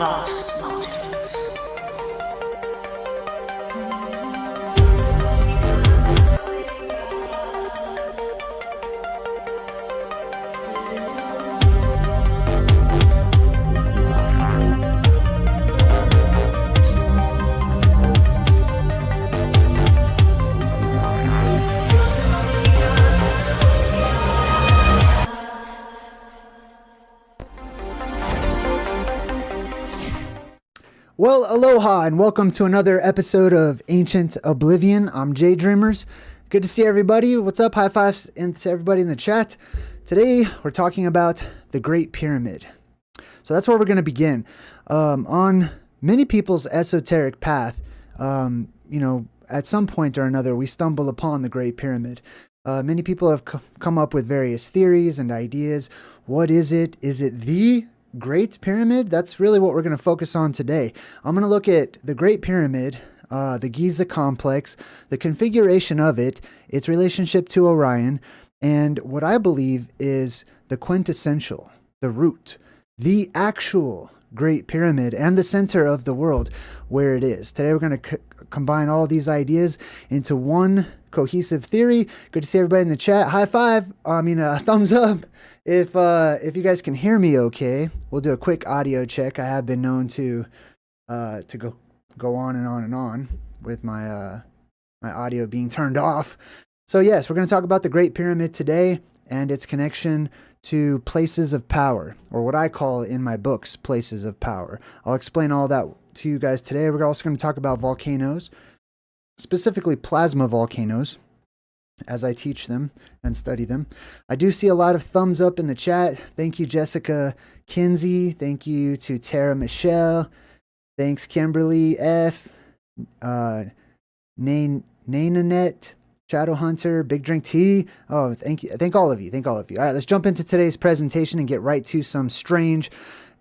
vast multitudes. Well, aloha and welcome to another episode of Ancient Oblivion. I'm JayDreamerZ. Good to see everybody. What's up? High fives to everybody in the chat. Today, we're talking about the Great Pyramid. So that's where we're going to begin. On many people's esoteric path, at some point or another, we stumble upon the Great Pyramid. Many people have come up with various theories and ideas. What is it? Is it the Great Pyramid? That's really what we're going to focus on today. I'm going to look at the Great Pyramid, the Giza complex, the configuration of it, its relationship to Orion, and what I believe is the quintessential, the root, the actual Great Pyramid and the center of the world where it is. Today we're going to combine all these ideas into one cohesive theory. Good to see everybody in the chat. High five. Thumbs up if you guys can hear me okay. We'll do a quick audio check. I have been known to go on and on and on with my my audio being turned off. So yes, we're going to talk about the Great Pyramid today and its connection to places of power, or what I call in my books places of power. I'll explain all that to you guys today. We're also going to talk about volcanoes, specifically plasma volcanoes, as I teach them and study them. I do see a lot of thumbs up in the chat. Thank you, Jessica Kinsey. Thank you to Tara Michelle. Thanks, Kimberly F. Nainanet, Shadow Hunter, Big Drink Tea. Oh, thank you. Thank all of you. Thank all of you. All right, let's jump into today's presentation and get right to some strange,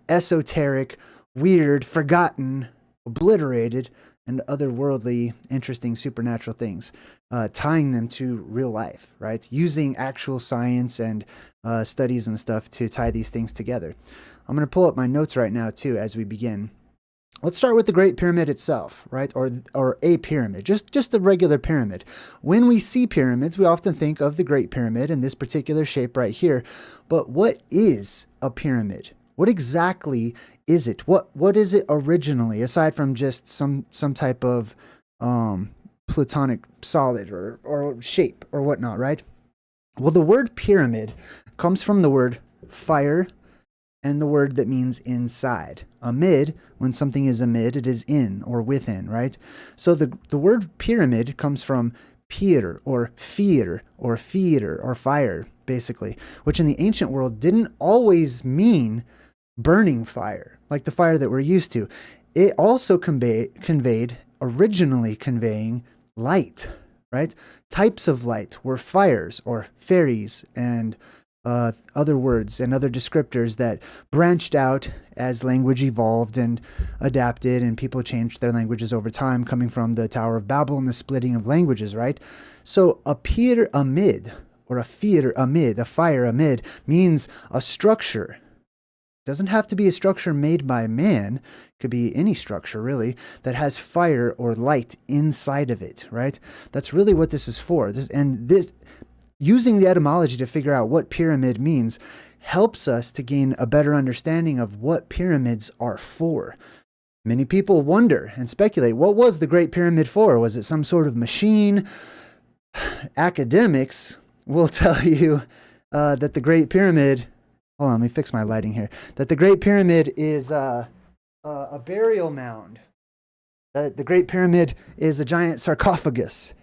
esoteric, weird, forgotten, obliterated, and otherworldly, interesting, supernatural things, tying them to real life, right? Using actual science and studies and stuff to tie these things together. I'm going to pull up my notes right now, too, as we begin. Let's start with the Great Pyramid itself, right? Or a pyramid, just a regular pyramid. When we see pyramids, we often think of the Great Pyramid in this particular shape right here. But what is a pyramid? What exactly is it? What is it originally, aside from just some type of platonic solid or shape or whatnot, right? Well, the word pyramid comes from the word fire and the word that means inside. Amid, when something is amid, it is in or within, right? So the word pyramid comes from pier or fear or theater or fire, basically, which in the ancient world didn't always mean burning fire, like the fire that we're used to. It also originally conveying light, right? Types of light were fires or fairies and other words and other descriptors that branched out as language evolved and adapted, and people changed their languages over time, coming from the Tower of Babel and the splitting of languages, right? So a pier amid, or a fear amid, a fire amid, means a structure. Doesn't have to be a structure made by man. It could be any structure, really, that has fire or light inside of it, right? That's really what this is for. Using the etymology to figure out what pyramid means helps us to gain a better understanding of what pyramids are for. Many people wonder and speculate, what was the Great Pyramid for? Was it some sort of machine? Academics will tell you that the Great Pyramid... Hold on, let me fix my lighting here. That the Great Pyramid is a burial mound. That the Great Pyramid is a giant sarcophagus.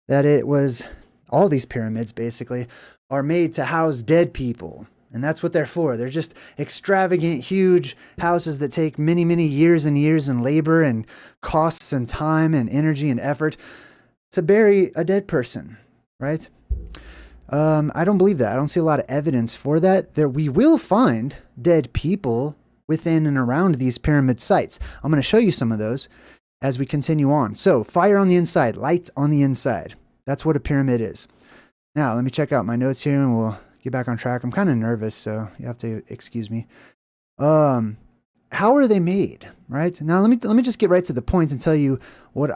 That it was... All these pyramids, basically, are made to house dead people. And that's what they're for. They're just extravagant, huge houses that take many, many years and years and labor and costs and time and energy and effort to bury a dead person, right? I don't believe that. I don't see a lot of evidence for that. We will find dead people within and around these pyramid sites. I'm going to show you some of those as we continue on. So, fire on the inside, light on the inside. That's what a pyramid is. Now, let me check out my notes here and we'll get back on track. I'm kind of nervous, so you have to excuse me. how are they made, right? Now, let me just get right to the point and tell you what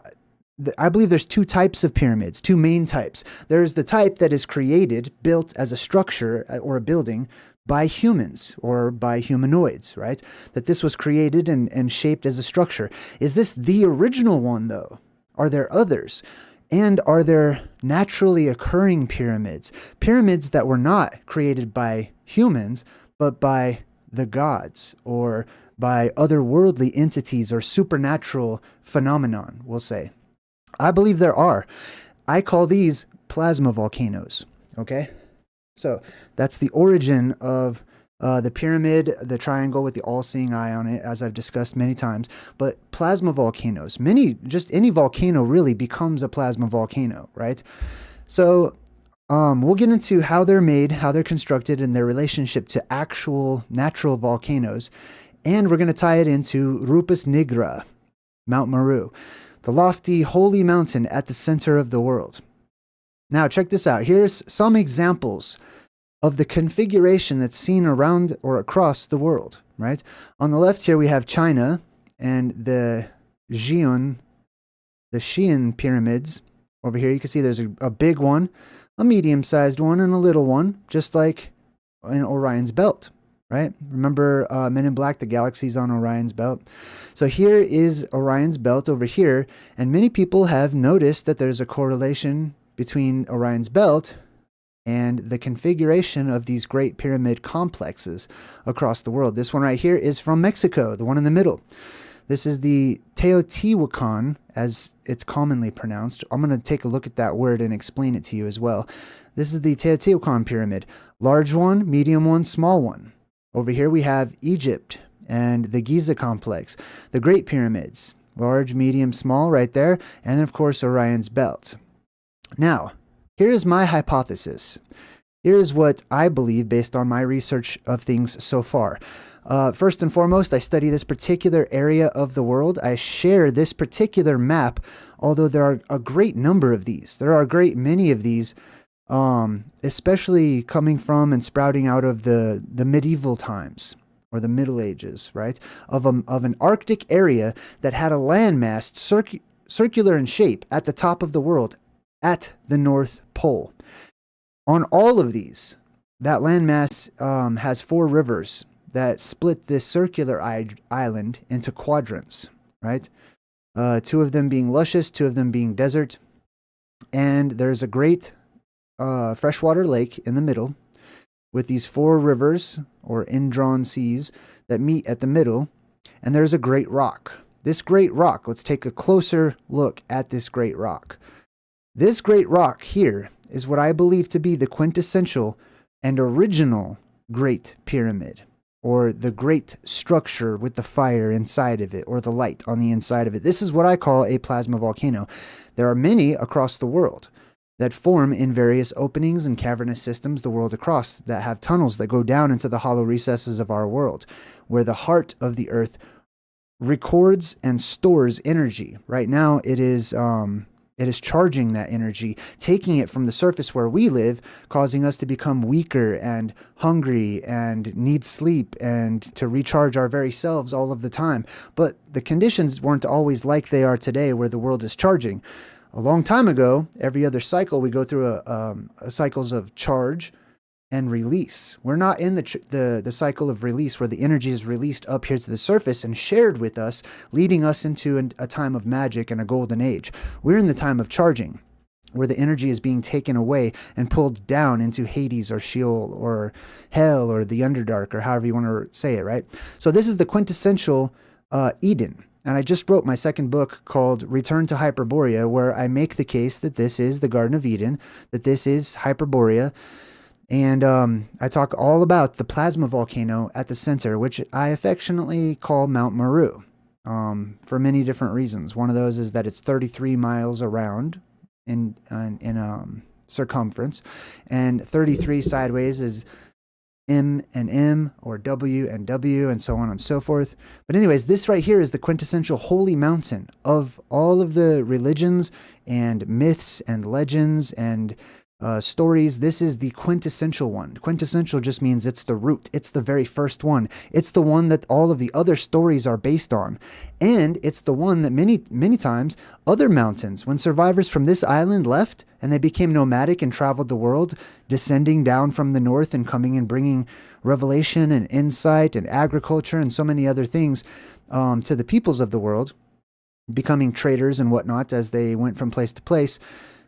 I believe. There's two types of pyramids, two main types. There's the type that is created, built as a structure or a building by humans or by humanoids, right? That this was created and shaped as a structure. Is this the original one, though? Are there others? And are there naturally occurring pyramids? Pyramids that were not created by humans, but by the gods or by otherworldly entities or supernatural phenomenon, we'll say. I believe there are. I call these plasma volcanoes, okay? So that's the origin of the pyramid, the triangle with the all-seeing eye on it, as I've discussed many times. But plasma volcanoes, just any volcano really becomes a plasma volcano, right? So we'll get into how they're made, how they're constructed, and their relationship to actual natural volcanoes. And we're going to tie it into Rupes Nigra, Mount Meru, the lofty holy mountain at the center of the world. Now, check this out. Here's some examples of the configuration that's seen around or across the world, right? On the left here, we have China and the Xi'an pyramids. Over here, you can see there's a big one, a medium-sized one, and a little one, just like in Orion's belt, right? Remember Men in Black, the galaxies on Orion's belt? So here is Orion's belt over here, and many people have noticed that there's a correlation between Orion's belt and the configuration of these great pyramid complexes across the world. This one right here is from Mexico, the one in the middle. This is the Teotihuacan, as it's commonly pronounced. I'm going to take a look at that word and explain it to you as well. This is the Teotihuacan pyramid. Large one, medium one, small one. Over here we have Egypt and the Giza complex, the Great Pyramids, large, medium, small right there, and then of course Orion's belt. Now, here is my hypothesis. Here is what I believe based on my research of things so far. First and foremost, I study this particular area of the world. I share this particular map, although there are a great number of these. There are a great many of these, especially coming from and sprouting out of the medieval times or the Middle Ages, right? Of an Arctic area that had a landmass circular in shape at the top of the world, at the North Pole. On all of these, that landmass has 4 rivers that split this circular island into quadrants, right? 2 of them being luscious, 2 of them being desert. And there's a great freshwater lake in the middle with these 4 rivers or indrawn seas that meet at the middle. And there's a great rock. This great rock, let's take a closer look at this great rock. This great rock here is what I believe to be the quintessential and original Great Pyramid, or the great structure with the fire inside of it, or the light on the inside of it. This is what I call a plasma volcano. There are many across the world that form in various openings and cavernous systems the world across that have tunnels that go down into the hollow recesses of our world, where the heart of the earth records and stores energy. Right now, it is charging that energy, taking it from the surface where we live, causing us to become weaker and hungry and need sleep and to recharge our very selves all of the time. But the conditions weren't always like they are today, where the world is charging. A long time ago, every other cycle, we go through a cycles of charge and release. We're not in the cycle of release where the energy is released up here to the surface and shared with us, leading us into a time of magic and a golden age. We're in the time of charging, where the energy is being taken away and pulled down into Hades or Sheol or Hell or the Underdark, or however you want to say it, right? So this is the quintessential Eden. And I just wrote my second book called Return to Hyperborea, where I make the case that this is the Garden of Eden, that this is Hyperborea. And I talk all about the plasma volcano at the center, which I affectionately call Mount Meru, for many different reasons. One of those is that it's 33 miles around in circumference, and 33 sideways is M and M, or W and W, and so on and so forth. But anyways, this right here is the quintessential holy mountain of all of the religions and myths and legends and stories, this is the quintessential one. Quintessential just means it's the root. It's the very first one. It's the one that all of the other stories are based on. And it's the one that many times other mountains, when survivors from this island left and they became nomadic and traveled the world, descending down from the north and coming and bringing revelation and insight and agriculture and so many other things to the peoples of the world, becoming traders and whatnot as they went from place to place,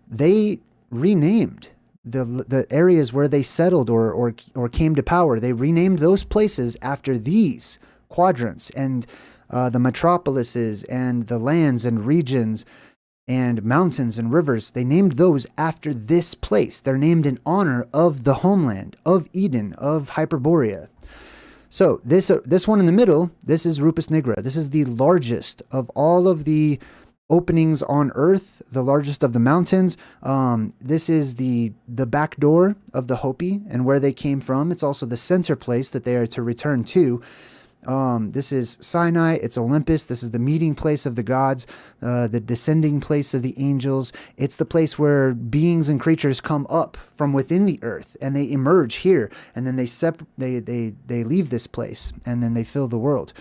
they renamed the areas where they settled or came to power. They renamed those places after these quadrants and the metropolises and the lands and regions and mountains and rivers. They named those after this place. They're named in honor of the homeland, of Eden, of Hyperborea. So this one in the middle, this is Rupus nigra. This is the largest of all of the openings on Earth, the largest of the mountains. This is the back door of the Hopi and where they came from. It's also the center place that they are to return to. This is Sinai. It's Olympus. This is the meeting place of the gods, the descending place of the angels. It's the place where beings and creatures come up from within the earth and they emerge here, and then they leave this place and then they fill the world.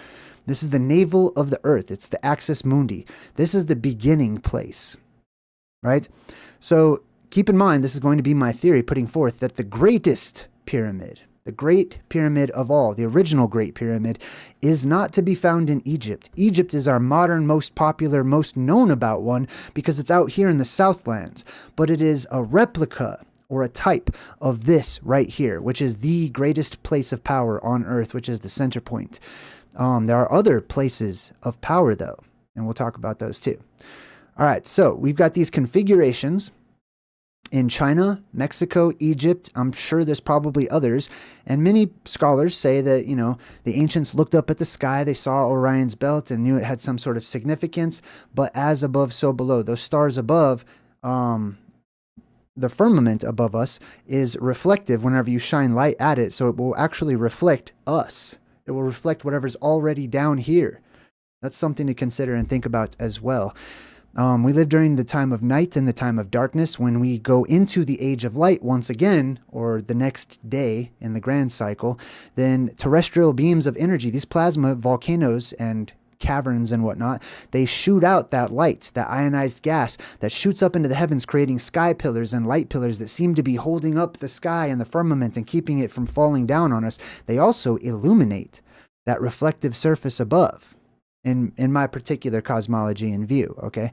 This is the navel of the earth. It's the axis mundi. This is the beginning place, right? So keep in mind, this is going to be my theory putting forth that the greatest pyramid, the great pyramid of all, the original great pyramid, is not to be found in Egypt. Egypt is our modern, most popular, most known about one because it's out here in the Southlands, but it is a replica or a type of this right here, which is the greatest place of power on earth, which is the center point. There are other places of power, though, and we'll talk about those too. All right, so we've got these configurations in China, Mexico, Egypt. I'm sure there's probably others, and many scholars say that, you know, the ancients looked up at the sky, they saw Orion's belt and knew it had some sort of significance, but as above, so below. Those stars above, the firmament above us is reflective whenever you shine light at it, so it will actually reflect us. It will reflect whatever's already down here. That's something to consider and think about as well. We live during the time of night and the time of darkness. When we go into the age of light once again, or the next day in the grand cycle, then terrestrial beams of energy, these plasma volcanoes and caverns and whatnot, they shoot out that light, that ionized gas that shoots up into the heavens, creating sky pillars and light pillars that seem to be holding up the sky and the firmament and keeping it from falling down on us. They also illuminate that reflective surface above in my particular cosmology and view, okay?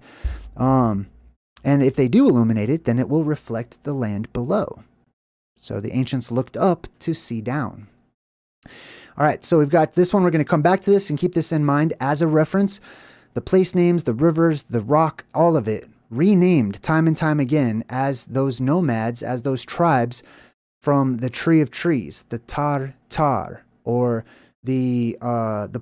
And if they do illuminate it, then it will reflect the land below. So the ancients looked up to see down. All right, so we've got this one. We're going to come back to this and keep this in mind as a reference. The place names, the rivers, the rock, all of it renamed time and time again as those nomads, as those tribes from the tree of trees, the tar, or the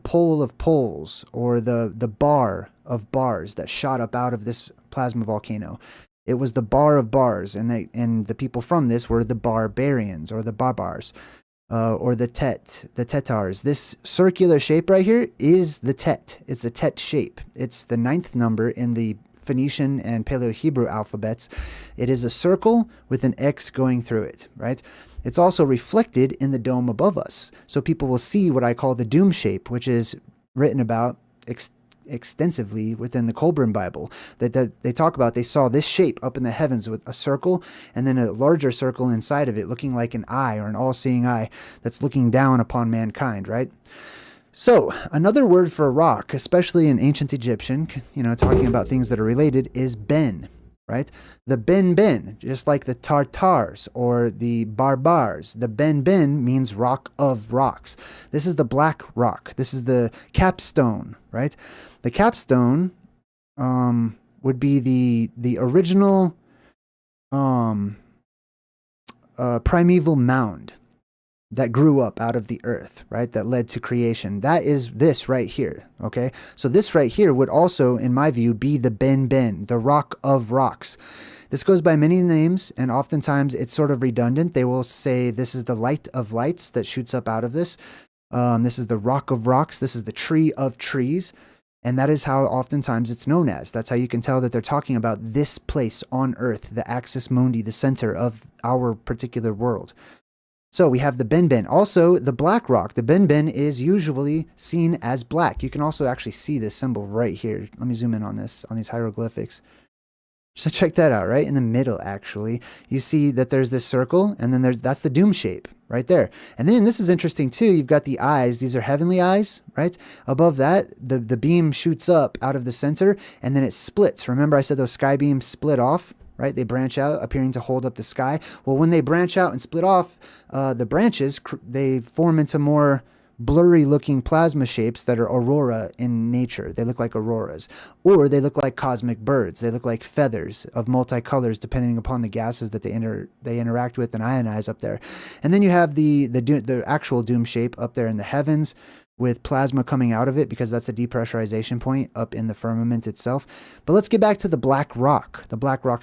pole of poles, or the bar of bars that shot up out of this plasma volcano. It was the bar of bars, and the people from this were the barbarians or the barbars. Or the Tetars. This circular shape right here is the Tet. It's a Tet shape. It's the 9th number in the Phoenician and Paleo-Hebrew alphabets. It is a circle with an X going through it, right? It's also reflected in the dome above us. So people will see what I call the doom shape, which is written about extensively within the Colburn Bible, that they talk about. They saw this shape up in the heavens with a circle and then a larger circle inside of it looking like an eye, or an all-seeing eye that's looking down upon mankind, right? So another word for rock, especially in ancient Egyptian, you know, talking about things that are related, is ben, right? The ben, just like the Tartars or the Barbars. The ben means rock of rocks. This is the black rock. This is the capstone, right? The capstone would be the original primeval mound that grew up out of the earth, right? That led to creation. That is this right here, okay? So this right here would also, in my view, be the ben, the rock of rocks. This goes by many names, and oftentimes it's sort of redundant. They will say this is the light of lights that shoots up out of this. This is the rock of rocks. This is the tree of trees. And that is how oftentimes it's known as. That's how you can tell that they're talking about this place on Earth, the axis mundi, the center of our particular world. So we have the Benben. Also, the black rock. The Benben is usually seen as black. You can also actually see this symbol right here. Let me zoom in on this, on these hieroglyphics. So check that out, right in the middle, actually. You see that there's this circle, and then that's the doom shape right there. And then this is interesting too. You've got the eyes. These are heavenly eyes, right? Above that, the beam shoots up out of the center, and then it splits. Remember I said those sky beams split off, right? They branch out, appearing to hold up the sky. Well, when they branch out and split off, the branches, they form into more blurry looking plasma shapes that are aurora in nature. They look like auroras, or they look like cosmic birds. They look like feathers of multicolors depending upon the gases that they interact with and ionize up there. And then you have the actual doom shape up there in the heavens, with plasma coming out of it, because that's a depressurization point up in the firmament itself. But let's get back to the black rock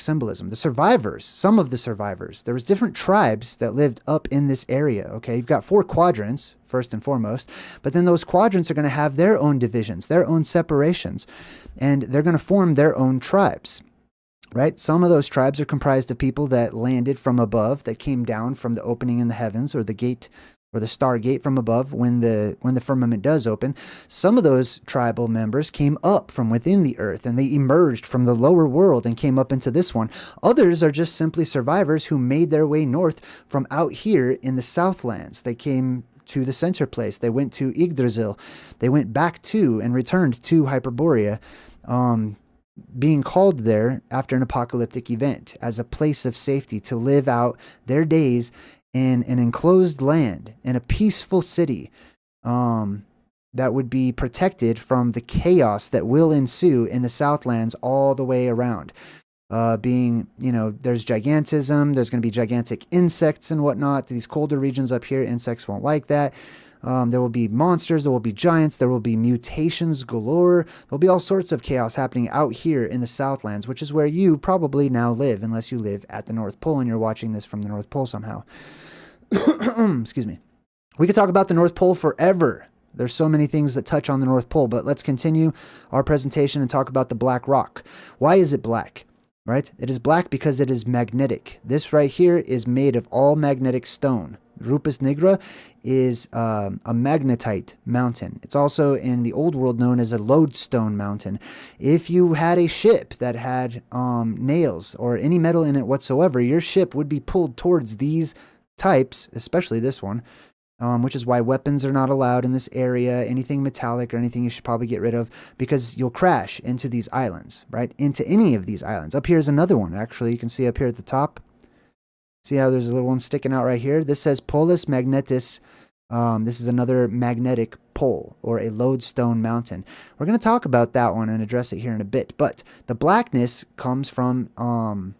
symbolism. The survivors, some of the survivors, there was different tribes that lived up in this area, okay? You've got 4 quadrants, first and foremost, but then those quadrants are going to have their own divisions, their own separations, and they're going to form their own tribes. Right? Some of those tribes are comprised of people that landed from above, that came down from the opening in the heavens, or the gate, or the stargate from above when the firmament does open. Some of those tribal members came up from within the earth, and they emerged from the lower world and came up into this one. Others are just simply survivors who made their way north from out here in the Southlands. They came to the center place. They went to Yggdrasil. They went back to and returned to Hyperborea, being called there after an apocalyptic event as a place of safety to live out their days in an enclosed land, in a peaceful city that would be protected from the chaos that will ensue in the Southlands all the way around. Being, there's gigantism, there's going to be gigantic insects and whatnot. These colder regions up here, insects won't like that. There will be monsters, there will be giants, there will be mutations galore. There'll be all sorts of chaos happening out here in the Southlands, which is where you probably now live, unless you live at the North Pole and you're watching this from the North Pole somehow. Excuse me. We could talk about the North Pole forever. There's so many things that touch on the North Pole, but let's continue our presentation and talk about the black rock. Why is it black? Right? It is black because it is magnetic. This right here is made of all magnetic stone. Rupus nigra is a magnetite mountain. It's also in the old world known as a lodestone mountain. If you had a ship that had nails or any metal in it whatsoever, your ship would be pulled towards these types, especially this one, which is why weapons are not allowed in this area. Anything metallic or anything you should probably get rid of, because you'll crash into these islands, right? Into any of these islands. Up here is another one, actually. You can see up here at the top. See how there's a little one sticking out right here? This says Polus Magnetis. This is another magnetic pole, or a lodestone mountain. We're going to talk about that one and address it here in a bit. But the blackness comes from,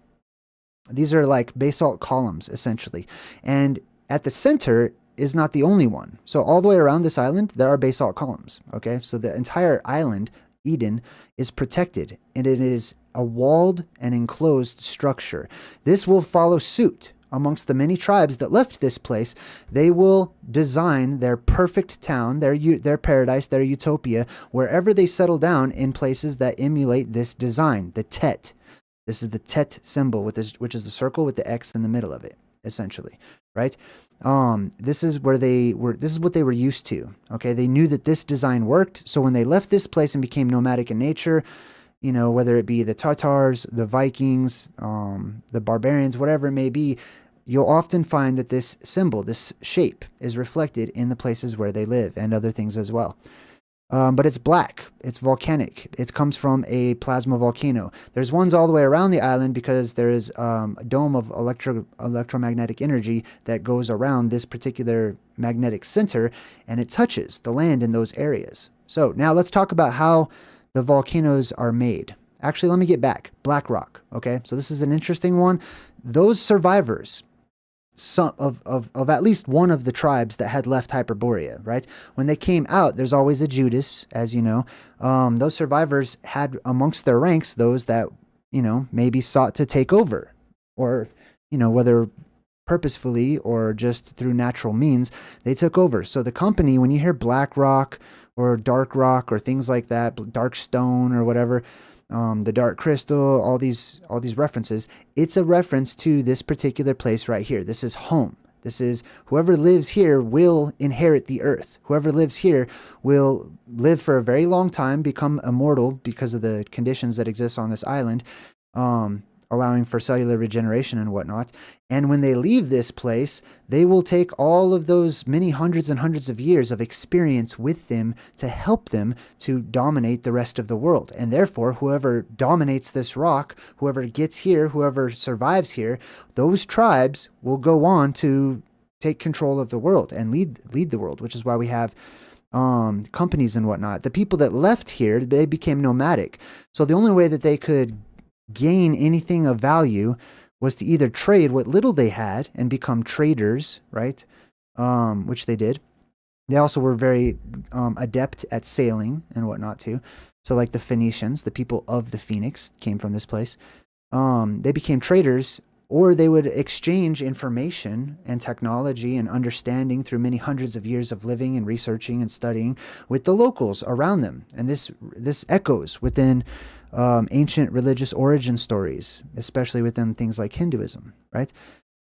these are like basalt columns, essentially. And at the center is not the only one. So all the way around this island, there are basalt columns, okay? So the entire island, Eden, is protected, and it is a walled and enclosed structure. This will follow suit amongst the many tribes that left this place. They will design their perfect town, their paradise, their utopia, wherever they settle down in places that emulate this design, the Tet. This is the Tet symbol, which is the circle with the X in the middle of it, essentially, right? This is where this is what they were used to. Okay. They knew that this design worked. So when they left this place and became nomadic in nature, whether it be the Tatars, the Vikings, the barbarians, whatever it may be, you'll often find that this symbol, this shape, is reflected in the places where they live, and other things as well. But it's black. It's volcanic. It comes from a plasma volcano. There's ones all the way around the island because there is a dome of electromagnetic energy that goes around this particular magnetic center, and it touches the land in those areas. So now let's talk about how the volcanoes are made. Actually, let me get back. Black rock. Okay, so this is an interesting one. Those survivors, some of at least one of the tribes that had left Hyperborea, right? When they came out, there's always a Judas, as you know. Those survivors had amongst their ranks those that, maybe sought to take over, or, whether purposefully or just through natural means, they took over. So the company, when you hear black rock or dark rock or things like that, dark stone or whatever, the dark crystal, all these references, it's a reference to this particular place right here. This is home. This is whoever lives here will inherit the earth. Whoever lives here will live for a very long time, become immortal because of the conditions that exist on this island, allowing for cellular regeneration and whatnot. And when they leave this place, they will take all of those many hundreds and hundreds of years of experience with them to help them to dominate the rest of the world. And therefore, whoever dominates this rock, whoever gets here, whoever survives here, those tribes will go on to take control of the world and lead the world, which is why we have companies and whatnot. The people that left here, they became nomadic. So the only way that they could gain anything of value was to either trade what little they had and become traders, right? Which they did. They also were very adept at sailing and whatnot too. So like the Phoenicians, the people of the Phoenix came from this place. They became traders, or they would exchange information and technology and understanding through many hundreds of years of living and researching and studying with the locals around them. And this echoes within ancient religious origin stories, especially within things like Hinduism, right?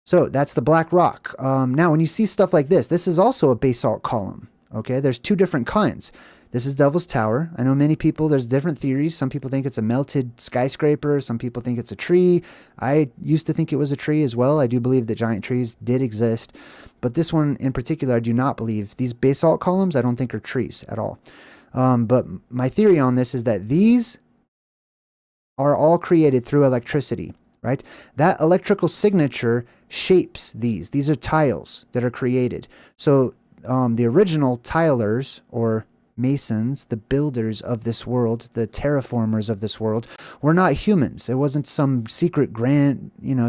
So that's the black rock. Now, when you see stuff like this is also a basalt column, okay? There's two different kinds. This is Devil's Tower. I know many people, there's different theories. Some people think it's a melted skyscraper. Some people think it's a tree. I used to think it was a tree as well. I do believe that giant trees did exist. But this one in particular, I do not believe. These basalt columns, I don't think are trees at all. But my theory on this is that these are all created through electricity, right? That electrical signature shapes these. These are tiles that are created. So the original tilers or masons, the builders of this world, the terraformers of this world, were not humans. It wasn't some secret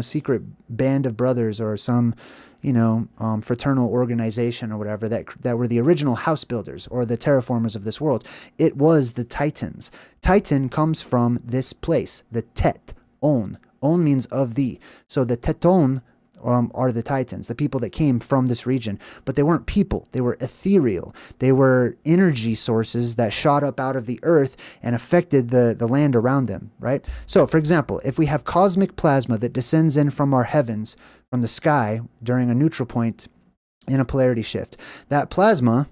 secret band of brothers or some, fraternal organization or whatever that were the original house builders or the terraformers of this world. It was the Titans. Titan comes from this place, the Tet, On. On means of thee. So the Teton are the Titans, the people that came from this region. But they weren't people. They were ethereal. They were energy sources that shot up out of the earth and affected the land around them, right? So, for example, if we have cosmic plasma that descends in from our heavens, from the sky, during a neutral point in a polarity shift, that plasma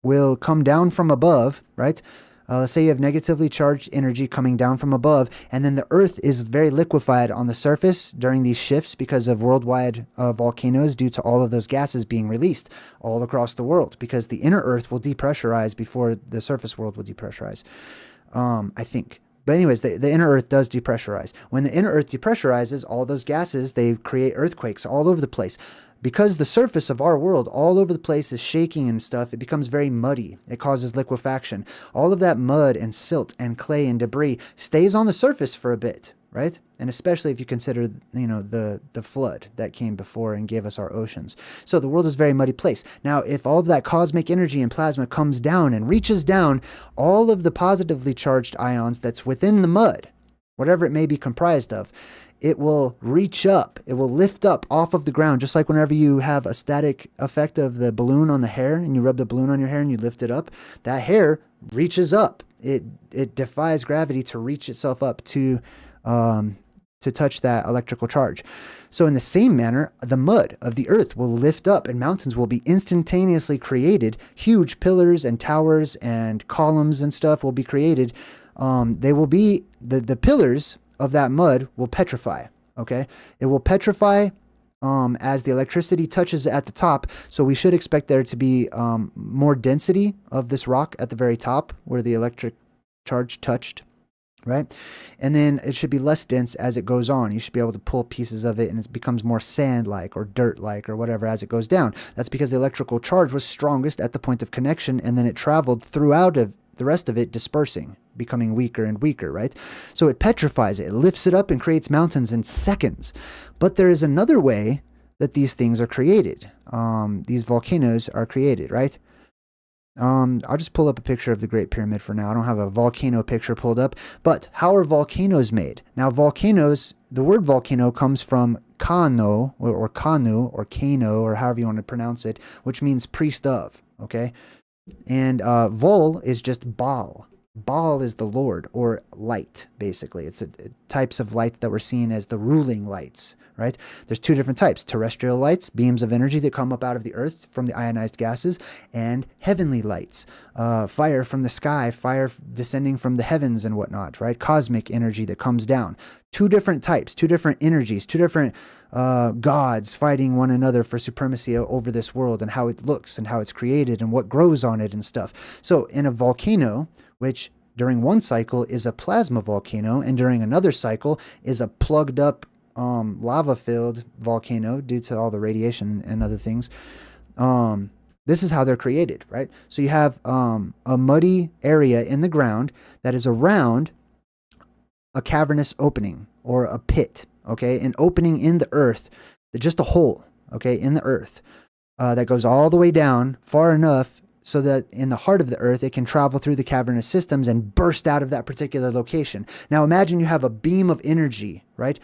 will come down from above, right? Let's say you have negatively charged energy coming down from above, and then the Earth is very liquefied on the surface during these shifts because of worldwide volcanoes due to all of those gases being released all across the world, because the inner Earth will depressurize before the surface world will depressurize, I think. But anyways, the inner Earth does depressurize. When the inner Earth depressurizes, all those gases, they create earthquakes all over the place. Because the surface of our world all over the place is shaking and stuff, it becomes very muddy. It causes liquefaction. All of that mud and silt and clay and debris stays on the surface for a bit, right? And especially if you consider, the flood that came before and gave us our oceans. So the world is a very muddy place. Now, if all of that cosmic energy and plasma comes down and reaches down, all of the positively charged ions that's within the mud, whatever it may be comprised of, it will reach up. It will lift up off of the ground, just like whenever you have a static effect of the balloon on the hair and you rub the balloon on your hair and you lift it up, that hair reaches up. It defies gravity to reach itself up to touch that electrical charge. So in the same manner, the mud of the earth will lift up and mountains will be instantaneously created. Huge pillars and towers and columns and stuff will be created. They will be, the pillars of that mud will petrify, okay? It will petrify as the electricity touches at the top, so we should expect there to be more density of this rock at the very top where the electric charge touched, right? And then it should be less dense as it goes on. You should be able to pull pieces of it and it becomes more sand-like or dirt-like or whatever as it goes down. That's because the electrical charge was strongest at the point of connection, and then it traveled throughout of the rest of it dispersing, becoming weaker and weaker, right? So it petrifies it, lifts it up and creates mountains in seconds. But there is another way that these things are created. These volcanoes are created, right? I'll just pull up a picture of the Great Pyramid for now. I don't have a volcano picture pulled up, but how are volcanoes made? Now, volcanoes, the word volcano comes from kano or kanu or kano or however you want to pronounce it, which means priest of, okay? And vol is just Baal. Baal is the Lord or light, basically. It's types of light that we're seeing as the ruling lights, right? There's two different types: terrestrial lights, beams of energy that come up out of the earth from the ionized gases, and heavenly lights, fire from the sky, fire descending from the heavens and whatnot, right? Cosmic energy that comes down. Two different types, two different energies, two different gods fighting one another for supremacy over this world and how it looks and how it's created and what grows on it and stuff. So in a volcano, which during one cycle is a plasma volcano and during another cycle is a plugged up lava-filled volcano due to all the radiation and other things. This is how they're created, right? So you have a muddy area in the ground that is around a cavernous opening or a pit, okay? An opening in the earth, just a hole, okay, in the earth that goes all the way down far enough so that in the heart of the earth, it can travel through the cavernous systems and burst out of that particular location. Now imagine you have a beam of energy, right?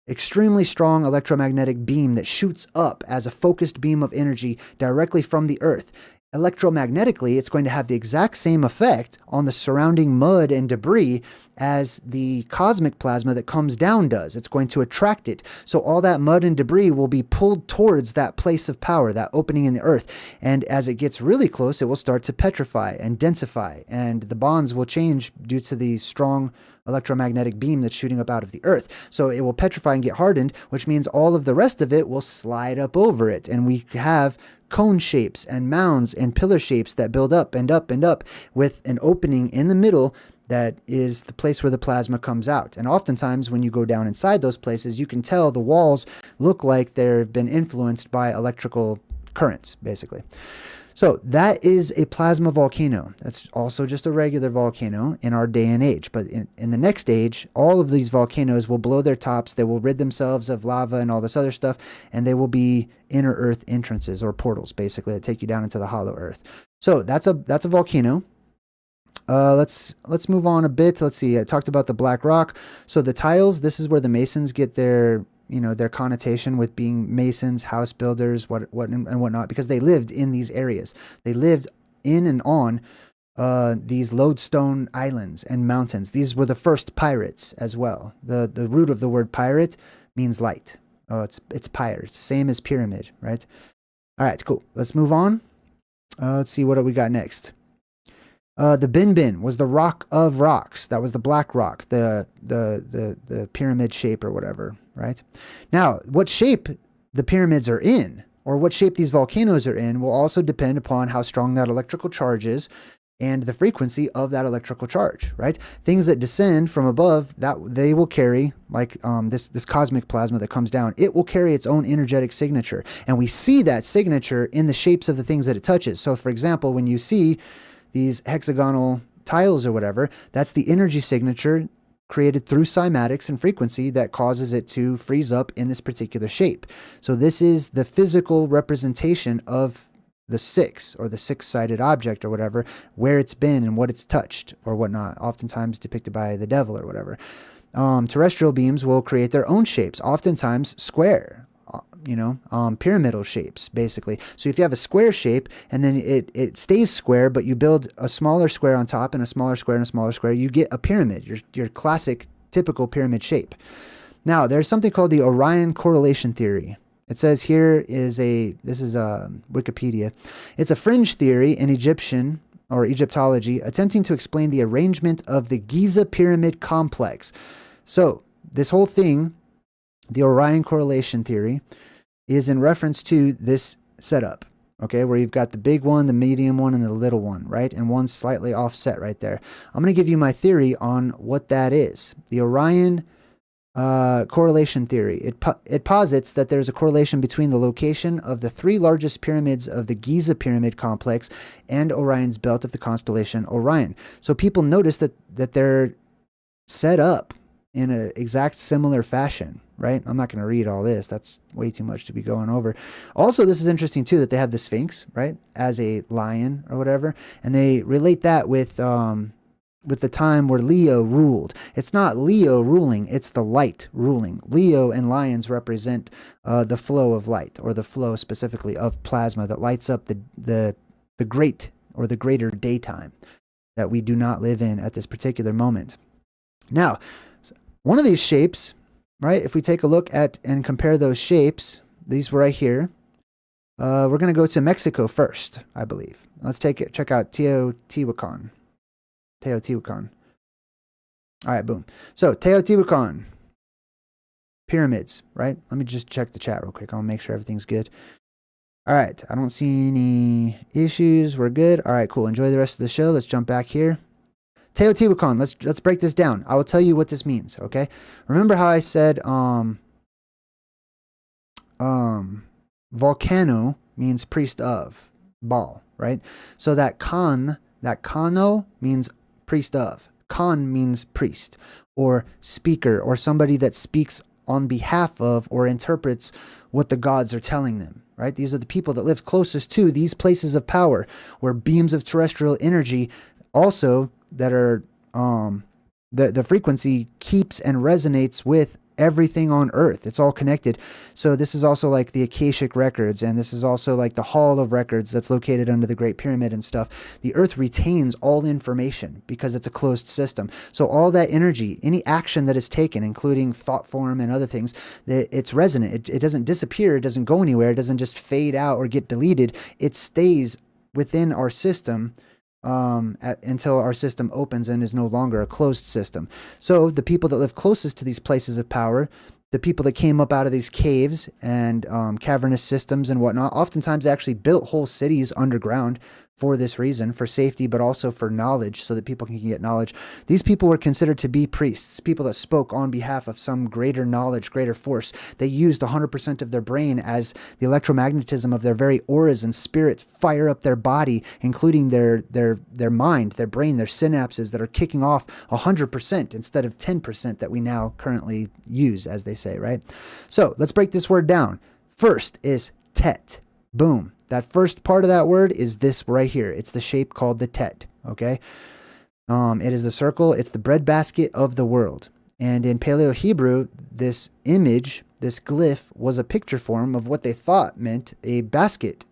Extremely strong electromagnetic beam that shoots up as a focused beam of energy directly from the earth. Electromagnetically, it's going to have the exact same effect on the surrounding mud and debris as the cosmic plasma that comes down does. It's going to attract it. So all that mud and debris will be pulled towards that place of power, that opening in the earth. And as it gets really close, it will start to petrify and densify, and the bonds will change due to the strong electromagnetic beam that's shooting up out of the earth. So it will petrify and get hardened, which means all of the rest of it will slide up over it. And we have cone shapes and mounds and pillar shapes that build up and up and up with an opening in the middle that is the place where the plasma comes out. And oftentimes when you go down inside those places, you can tell the walls look like they've been influenced by electrical currents, basically. So that is a plasma volcano. That's also just a regular volcano in our day and age. But in the next age, all of these volcanoes will blow their tops. They will rid themselves of lava and all this other stuff. And they will be inner earth entrances or portals, basically, that take you down into the hollow earth. So that's a volcano. Let's move on a bit. Let's see. I talked about the black rock. So the tiles, this is where the Masons get their connotation with being masons, house builders, what and whatnot, because they lived in these areas. They lived in and on these lodestone islands and mountains. These were the first pirates as well. The root of the word pirate means light. Oh, it's pyre. It's the same as pyramid, right? All right, cool. Let's move on. Let's see what we got next. The Bin was the rock of rocks. That was the black rock, the pyramid shape or whatever, right? Now, what shape the pyramids are in, or what shape these volcanoes are in, will also depend upon how strong that electrical charge is and the frequency of that electrical charge, right? Things that descend from above, that they will carry, like this cosmic plasma that comes down, it will carry its own energetic signature. And we see that signature in the shapes of the things that it touches. So for example, when you see these hexagonal tiles or whatever, that's the energy signature created through cymatics and frequency that causes it to freeze up in this particular shape. So this is the physical representation of the six, or the six-sided object or whatever, where it's been and what it's touched or whatnot, oftentimes depicted by the devil or whatever. Terrestrial beams will create their own shapes, oftentimes square, pyramidal shapes, basically. So if you have a square shape and then it stays square, but you build a smaller square on top and a smaller square and a smaller square, you get a pyramid, your classic, typical pyramid shape. Now, there's something called the Orion correlation theory. It says here this is Wikipedia. It's a fringe theory in Egyptian or Egyptology attempting to explain the arrangement of the Giza pyramid complex. So this whole thing, the Orion correlation theory, is in reference to this setup, okay, where you've got the big one, the medium one, and the little one, right? And one's slightly offset right there. I'm going to give you my theory on what that is. The Orion correlation theory. It posits that there's a correlation between the location of the three largest pyramids of the Giza pyramid complex and Orion's belt of the constellation Orion. So people notice that they're set up in an exact similar fashion, right? I'm not going to read all this. That's way too much to be going over. Also, this is interesting too, that they have the Sphinx, right, as a lion or whatever, and they relate that with the time where Leo ruled. It's not Leo ruling, it's the light ruling. Leo and lions represent the flow of light, or the flow specifically of plasma that lights up the great, or the greater daytime that we do not live in at this particular moment. Now, one of these shapes, right, if we take a look at and compare those shapes, these were right here. We're going to go to Mexico first, I believe. Let's check out Teotihuacan. Teotihuacan. All right, boom. So, Teotihuacan. Pyramids, right? Let me just check the chat real quick. I want to make sure everything's good. All right, I don't see any issues. We're good. All right, cool. Enjoy the rest of the show. Let's jump back here. Teotihuacan, let's break this down. I will tell you what this means, okay? Remember how I said volcano means priest of, Baal, right? So that kano means priest of. Khan means priest, or speaker, or somebody that speaks on behalf of or interprets what the gods are telling them, right? These are the people that live closest to these places of power, where beams of terrestrial energy also that are the frequency keeps and resonates with everything on Earth. It's all connected. So this is also like the Akashic records, and this is also like the Hall of Records that's located under the Great Pyramid and stuff. The Earth retains all information because it's a closed system. So all that energy, any action that is taken, including thought form and other things, it's resonant. It doesn't disappear. It doesn't go anywhere. It doesn't just fade out or get deleted. It stays within our system until our system opens and is no longer a closed system. So the people that live closest to these places of power, the people that came up out of these caves and cavernous systems and whatnot, oftentimes actually built whole cities underground for this reason, for safety, but also for knowledge, so that people can get knowledge. These people were considered to be priests, people that spoke on behalf of some greater knowledge, greater force. They used 100% of their brain as the electromagnetism of their very auras and spirit fire up their body, including their mind, their brain, their synapses that are kicking off 100% instead of 10% that we now currently use, as they say, right? So let's break this word down. First is tet. Boom. That first part of that word is this right here. It's the shape called the tet, okay? It is the circle. It's the breadbasket of the world. And in Paleo Hebrew, this image, this glyph, was a picture form of what they thought meant a basket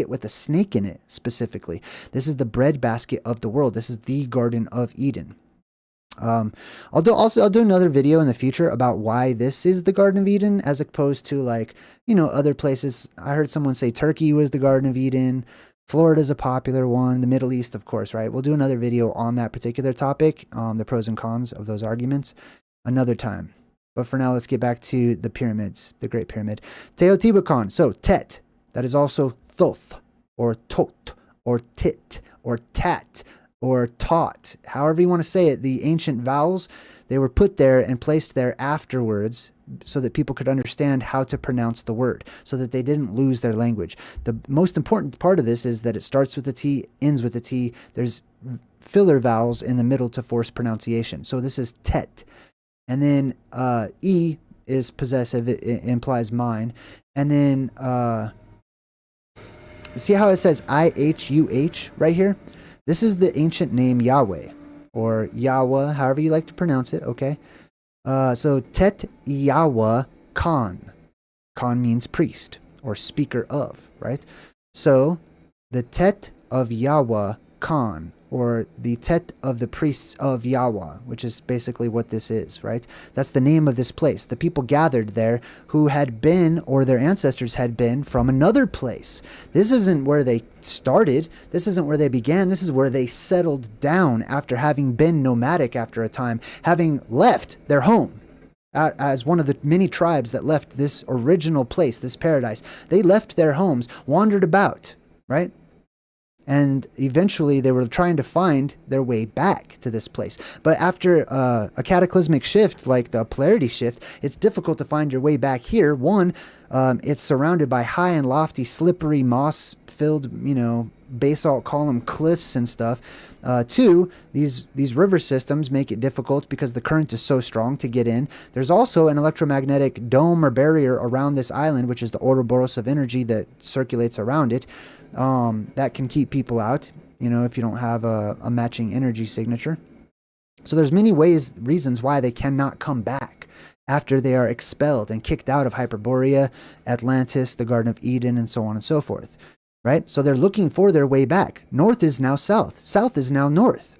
with a snake in it specifically. This is the breadbasket of the world. This is the Garden of Eden. I'll do another video in the future about why this is the Garden of Eden, as opposed to, like, you know, other places. I heard someone say Turkey was the Garden of Eden. Florida's a popular one. The Middle East, of course, right? We'll do another video on that particular topic, the pros and cons of those arguments, another time. But for now, let's get back to the pyramids, the Great Pyramid. Teotihuacan, so tet, that is also thoth, or tot, or tit, or tat, or taught, however you want to say it. The ancient vowels, they were put there and placed there afterwards so that people could understand how to pronounce the word, so that they didn't lose their language. The most important part of this is that it starts with a T, ends with a T. There's filler vowels in the middle to force pronunciation. So this is tet. And then E is possessive. It implies mine. And then see how it says I-H-U-H right here? This is the ancient name Yahweh, or Yahweh, however you like to pronounce it, okay? So Tet Yahweh Khan. Khan means priest, or speaker of, right? So the Tet of Yahweh Khan, or the Tet of the priests of Yahweh, which is basically what this is, right? That's the name of this place. The people gathered there who had been, or their ancestors had been, from another place. This isn't where they started. This isn't where they began. This is where they settled down after having been nomadic after a time, having left their home. As one of the many tribes that left this original place, this paradise. They left their homes, wandered about, right? And eventually they were trying to find their way back to this place. But after a cataclysmic shift, like the polarity shift, it's difficult to find your way back here. One, it's surrounded by high and lofty, slippery, moss-filled, basalt column cliffs and stuff. Two, these river systems make it difficult because the current is so strong to get in. There's also an electromagnetic dome or barrier around this island, which is the Ouroboros of energy that circulates around it, that can keep people out, you know, if you don't have a matching energy signature. So there's many reasons why they cannot come back after they are expelled and kicked out of Hyperborea, Atlantis, the Garden of Eden, and so on and so forth, right? So they're looking for their way back. North is now south. South is now north.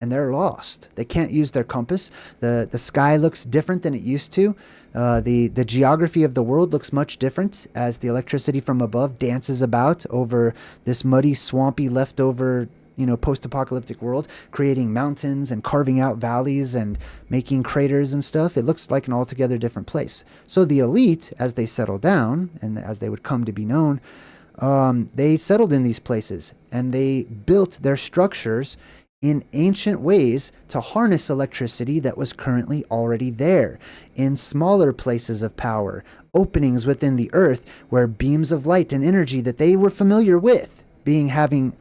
And they're lost. They can't use their compass. The sky looks different than it used to. The geography of the world looks much different as the electricity from above dances about over this muddy, swampy, leftover, you know, post-apocalyptic world, creating mountains and carving out valleys and making craters and stuff. It looks like an altogether different place. So the elite, as they settle down and as they would come to be known, they settled in these places and they built their structures in ancient ways to harness electricity that was currently already there, in smaller places of power, openings within the earth where beams of light and energy that they were familiar with, having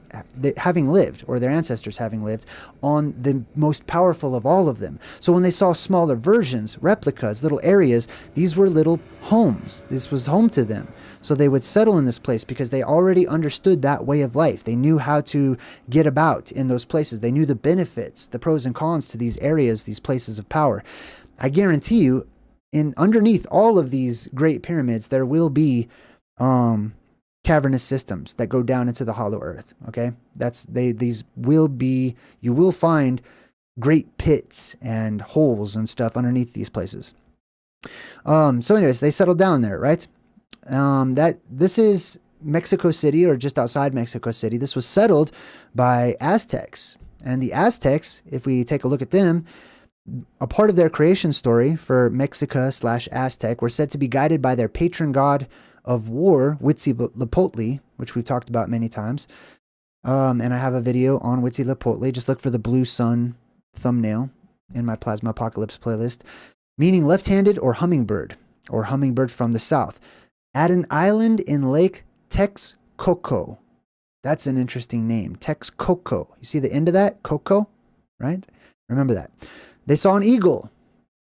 lived, or their ancestors having lived, on the most powerful of all of them. So when they saw smaller versions, replicas, little areas, these were little homes. This was home to them. So they would settle in this place because they already understood that way of life. They knew how to get about in those places. They knew the benefits, the pros and cons to these areas, these places of power. I guarantee you, underneath all of these great pyramids, there will be cavernous systems that go down into the hollow earth. Okay, these will be, you will find great pits and holes and stuff underneath these places. So anyways, they settled down there, right? This is Mexico City, or just outside Mexico City. This was settled by Aztecs, and the Aztecs, if we take a look at them, a part of their creation story for Mexica/Aztec were said to be guided by their patron god of war, Huitzilopochtli, which we've talked about many times. And I have a video on Huitzilopochtli. Just look for the blue sun thumbnail in my Plasma Apocalypse playlist, meaning left-handed or hummingbird from the south, at an island in Lake Texcoco. That's an interesting name, Texcoco. You see the end of that? Coco, right? Remember that. They saw an eagle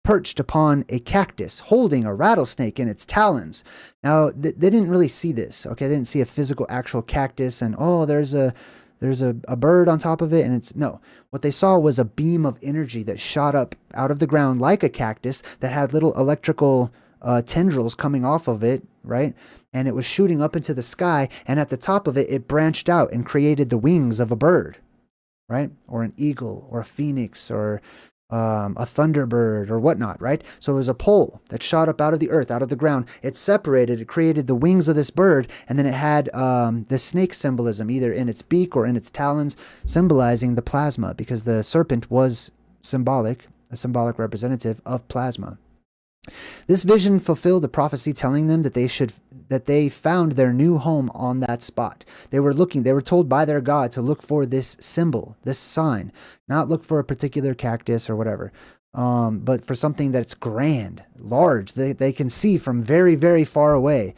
perched upon a cactus, holding a rattlesnake in its talons. Now, they didn't really see this, okay? They didn't see a physical, actual cactus and, oh, there's a bird on top of it, and it's, no. What they saw was a beam of energy that shot up out of the ground like a cactus that had little electrical tendrils coming off of it, right? And it was shooting up into the sky, and at the top of it, it branched out and created the wings of a bird, right? Or an eagle, or a phoenix, or a thunderbird, or whatnot, right? So it was a pole that shot up out of the earth, out of the ground. It separated, it created the wings of this bird, and then it had the snake symbolism, either in its beak or in its talons, symbolizing the plasma, because the serpent was symbolic, a symbolic representative of plasma. This vision fulfilled a prophecy telling them that they found their new home on that spot. They were told by their god to look for this symbol, this sign, not look for a particular cactus or whatever, but for something that's grand, large, they can see from very, very far away.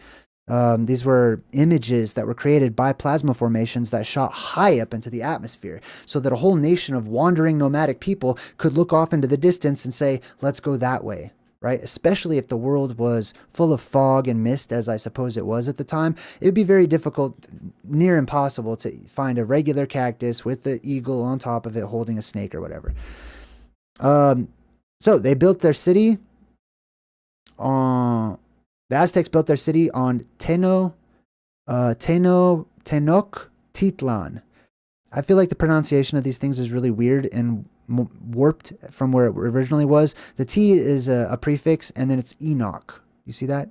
These were images that were created by plasma formations that shot high up into the atmosphere, so that a whole nation of wandering nomadic people could look off into the distance and say, let's go that way. Right? Especially if the world was full of fog and mist, as I suppose it was at the time, it would be very difficult, near impossible, to find a regular cactus with the eagle on top of it holding a snake or whatever. So they built their city on, the Aztecs built their city on Tenochtitlan. I feel like the pronunciation of these things is really weird and warped from where it originally was. The T is a prefix, and then it's Enoch. You see that?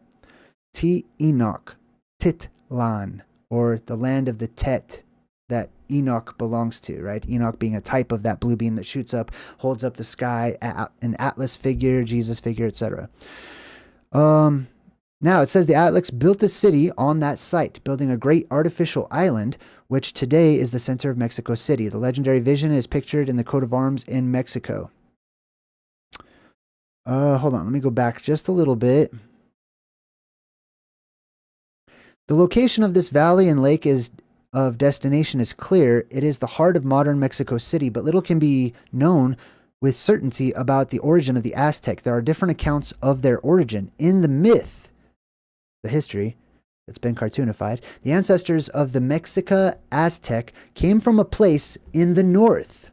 Enoch, Titlan, or the land of the Tet that Enoch belongs to, right? Enoch being a type of that blue beam that shoots up, holds up the sky, an Atlas figure, Jesus figure, etc. Now, it says the Aztecs built the city on that site, building a great artificial island, which today is the center of Mexico City. The legendary vision is pictured in the coat of arms in Mexico. Hold on, let me go back just a little bit. The location of this valley and lake is of destination is clear. It is the heart of modern Mexico City, but little can be known with certainty about the origin of the Aztec. There are different accounts of their origin. In the myth, the history that's been cartoonified, the ancestors of the Mexica Aztec came from a place in the north.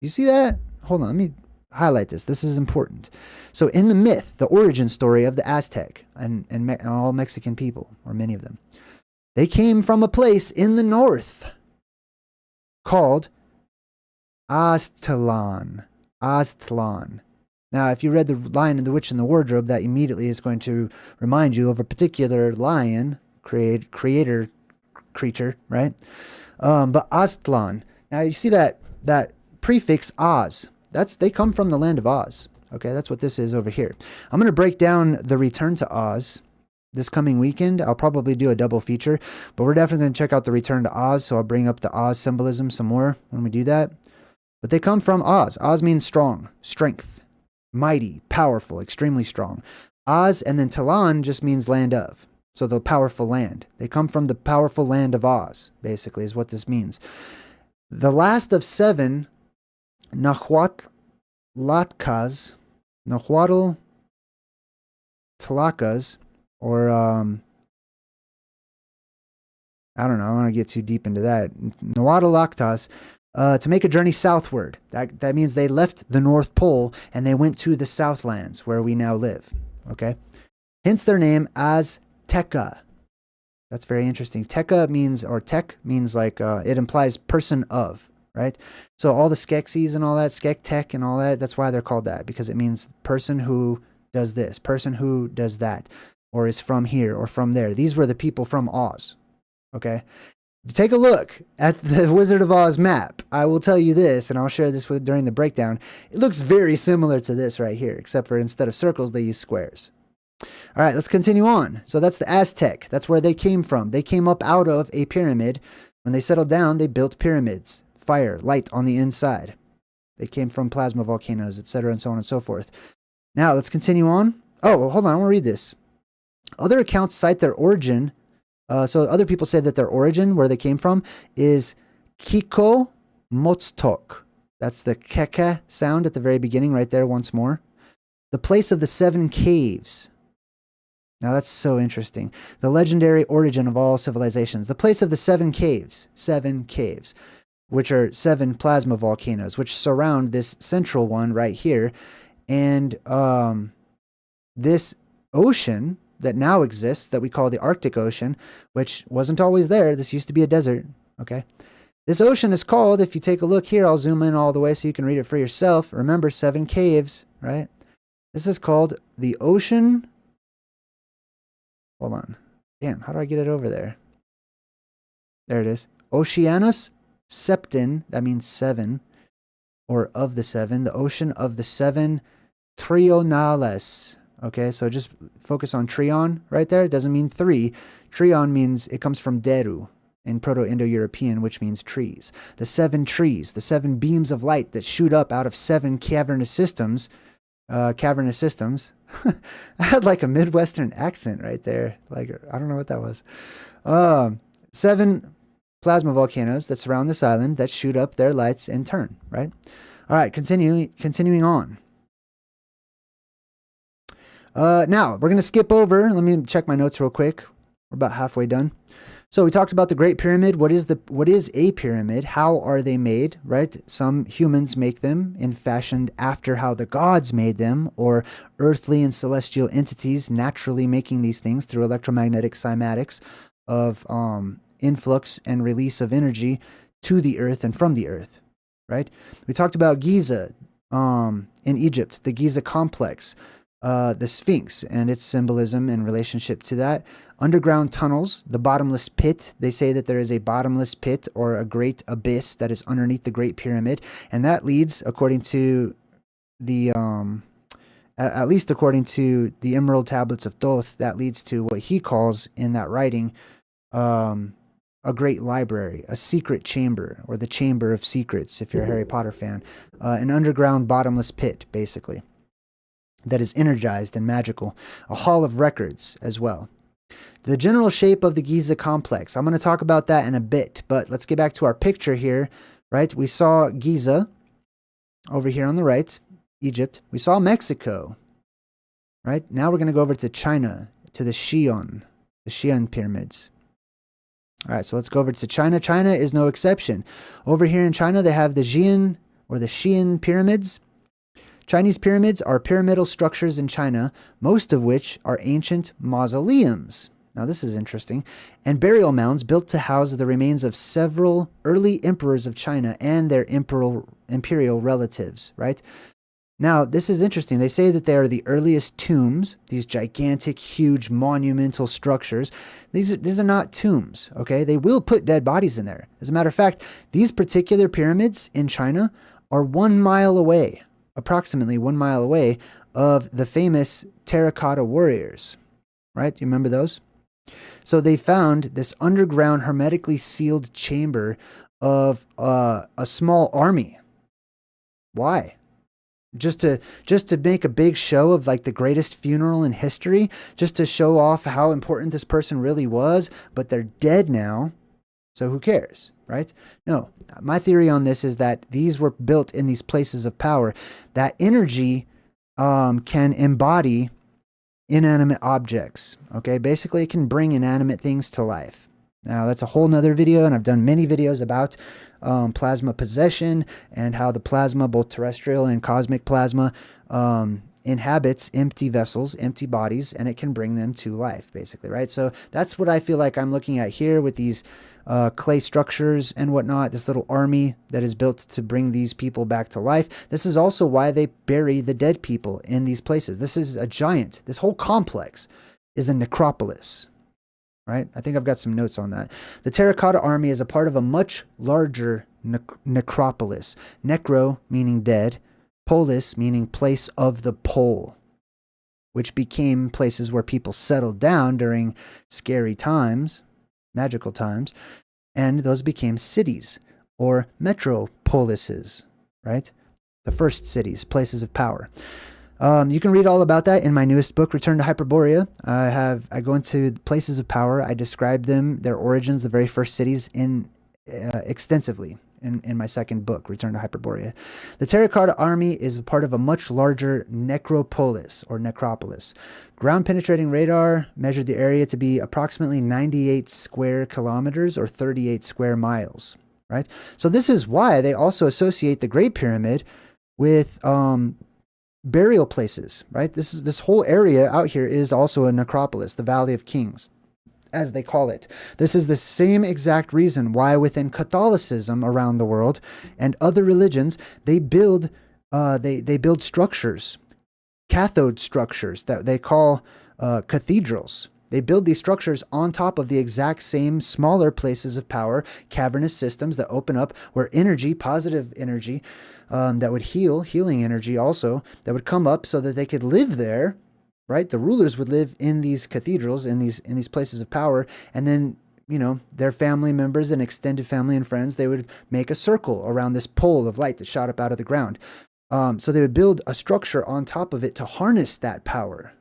You see that? Hold on, let me highlight this. This is important. So in the myth, the origin story of the Aztec and all Mexican people, or many of them, they came from a place in the north called Aztlan. Aztlan. Now, if you read The Lion and the Witch and the Wardrobe, that immediately is going to remind you of a particular lion, creator creature, right? But Aztlan. Now, you see that prefix Oz. They come from the land of Oz. Okay, that's what this is over here. I'm going to break down the Return to Oz this coming weekend. I'll probably do a double feature, but we're definitely going to check out the Return to Oz, so I'll bring up the Oz symbolism some more when we do that. But they come from Oz. Oz means strong, strength, mighty, powerful, extremely strong. Oz and then Talan just means land of. So the powerful land. They come from the powerful land of Oz, basically, is what this means. The last of 7 Nahuatl Tlacas, or I don't know, I don't want to get too deep into that. Nahuatl Lactas, to make a journey southward. That means they left the North Pole and they went to the Southlands where we now live. Okay? Hence their name Azteca. That's very interesting. Teca means, or tech means like, it implies person of, right? So all the Skeksis and all that, Skek tech and all that, that's why they're called that, because it means person who does this, person who does that, or is from here or from there. These were the people from Oz. Okay? Take a look at the Wizard of Oz map. I will tell you this, and I'll share this during the breakdown. It looks very similar to this right here, except for instead of circles, they use squares. All right, let's continue on. So that's the Aztec. That's where they came from. They came up out of a pyramid. When they settled down, they built pyramids. Fire, light on the inside. They came from plasma volcanoes, etc., and so on and so forth. Now, let's continue on. Oh, hold on. I want to read this. Other accounts cite their origin. So other people say that their origin, where they came from, is Kiko Motstok. That's the keke sound at the very beginning right there once more. The place of the 7 caves. Now that's so interesting. The legendary origin of all civilizations. The place of the 7 caves. 7 caves. Which are 7 plasma volcanoes, which surround this central one right here. And this ocean that now exists, that we call the Arctic Ocean, which wasn't always there. This used to be a desert, okay? This ocean is called, if you take a look here, I'll zoom in all the way so you can read it for yourself. Remember, 7 caves, right? This is called the ocean. Hold on. Damn, how do I get it over there? There it is. Oceanus Septin, that means 7, or of the 7. The ocean of the 7 Trionales. Okay, so just focus on trion right there. It doesn't mean 3. Trion means, it comes from deru in Proto-Indo-European, which means trees. The 7 trees, the 7 beams of light that shoot up out of 7 cavernous systems. I had like a Midwestern accent right there. Like, I don't know what that was. 7 plasma volcanoes that surround this island that shoot up their lights in turn, right? All right, continuing on. Now, we're going to skip over. Let me check my notes real quick. We're about halfway done. So we talked about the Great Pyramid. What is a pyramid? How are they made, right? Some humans make them and fashioned after how the gods made them, or earthly and celestial entities naturally making these things through electromagnetic cymatics of influx and release of energy to the earth and from the earth, right? We talked about Giza in Egypt, the Giza complex, the Sphinx and its symbolism in relationship to that. Underground tunnels, the bottomless pit. They say that there is a bottomless pit or a great abyss that is underneath the Great Pyramid. And that leads, according to the, at least according to the Emerald Tablets of Thoth, that leads to what he calls in that writing, a great library, a secret chamber, or the Chamber of Secrets, if you're a Harry Potter fan. An underground bottomless pit, basically, that is energized and magical. A hall of records as well. The general shape of the Giza complex. I'm going to talk about that in a bit, but let's get back to our picture here, right? We saw Giza over here on the right, Egypt. We saw Mexico, right? Now we're going to go over to China, to the Xi'an pyramids. All right, so let's go over to China. China is no exception. Over here in China, they have the Xi'an or the Xi'an pyramids. Chinese pyramids are pyramidal structures in China, most of which are ancient mausoleums. Now this is interesting. And burial mounds built to house the remains of several early emperors of China and their imperial relatives, right? Now, this is interesting. They say that they are the earliest tombs, these gigantic, huge, monumental structures. These are not tombs, okay? They will put dead bodies in there. As a matter of fact, these particular pyramids in China are 1 mile away, approximately 1 mile away, of the famous terracotta warriors, right? Do you remember those? So they found this underground, hermetically sealed chamber of a small army. Why? Just to make a big show of like the greatest funeral in history, just to show off how important this person really was, but they're dead now, so who cares, right? No, my theory on this is that these were built in these places of power. That energy can embody inanimate objects, okay? Basically, it can bring inanimate things to life. Now, that's a whole nother video, and I've done many videos about plasma possession and how the plasma, both terrestrial and cosmic plasma, inhabits empty vessels, empty bodies, and it can bring them to life, basically, right? So that's what I feel like I'm looking at here with these clay structures and whatnot, this little army that is built to bring these people back to life. This is also why they bury the dead people in these places. This is a giant, this whole complex is a necropolis, right? I think I've got some notes on that. The terracotta army is a part of a much larger necropolis. Necro meaning dead, polis meaning place of the pole, which became places where people settled down during scary times, magical times, and those became cities or metropolises, right? The first cities, places of power. You can read all about that in my newest book, Return to Hyperborea. I go into places of power. I describe them, their origins, the very first cities extensively in my second book, Return to Hyperborea. The terracotta army is a part of a much larger necropolis or necropolis. Ground penetrating radar measured the area to be approximately 98 square kilometers or 38 square miles, right? So this is why they also associate the Great Pyramid with burial places, right? This whole area out here is also a necropolis, the Valley of Kings, as they call it. This is the same exact reason why within Catholicism around the world and other religions, they build structures, cathode structures that they call cathedrals. They build these structures on top of the exact same smaller places of power, cavernous systems that open up where energy, positive energy, that would healing energy also, that would come up so that they could live there, right? The rulers would live in these cathedrals, in these places of power, and then, you know, their family members and extended family and friends, they would make a circle around this pole of light that shot up out of the ground. So they would build a structure on top of it to harness that power,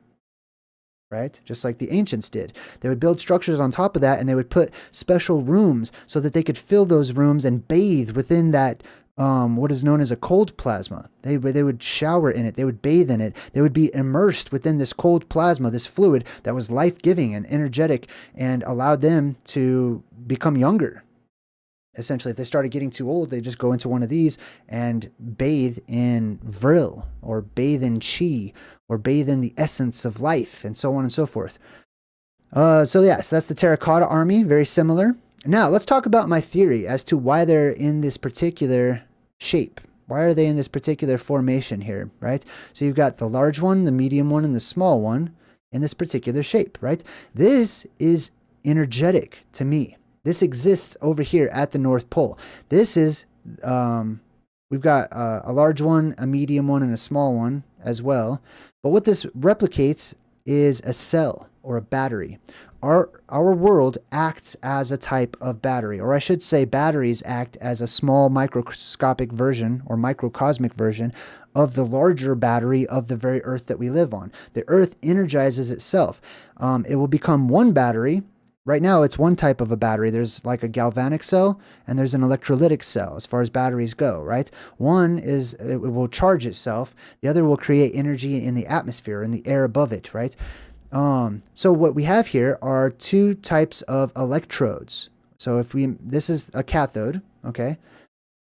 right? Just like the ancients did. They would build structures on top of that, and they would put special rooms so that they could fill those rooms and bathe within that what is known as a cold plasma. They would shower in it. They would bathe in it. They would be immersed within this cold plasma, this fluid that was life-giving and energetic and allowed them to become younger. Essentially, if they started getting too old, they just go into one of these and bathe in vril or bathe in chi or bathe in the essence of life and so on and so forth. So yes, that's the terracotta army. Very similar. Now, let's talk about my theory as to why they're in this particular shape. Why are they in this particular formation here, right? So you've got the large one, the medium one, and the small one in this particular shape, right? This is energetic to me. This exists over here at the North Pole. This is, we've got a large one, a medium one, and a small one as well. But what this replicates is a cell or a battery. our world acts as a type of battery, or I should say batteries act as a small microscopic version or microcosmic version of the larger battery of the very Earth that we live on. The Earth energizes itself. It will become one battery. Right now, it's one type of a battery. There's like a galvanic cell and there's an electrolytic cell as far as batteries go, right? One is, it will charge itself. The other will create energy in the atmosphere, in the air above it, right? So what we have here are two types of electrodes. So this is a cathode, okay?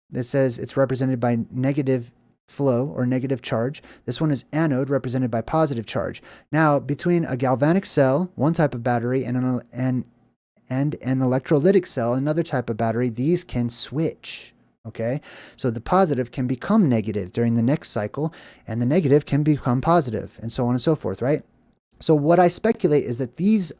This says it's represented by negative flow or negative charge. This one is anode, represented by positive charge. Now, between a galvanic cell, one type of battery, and an electrolytic cell, another type of battery, these can switch. Okay, so the positive can become negative during the next cycle, and the negative can become positive, and so on and so forth, right? So what I speculate is that these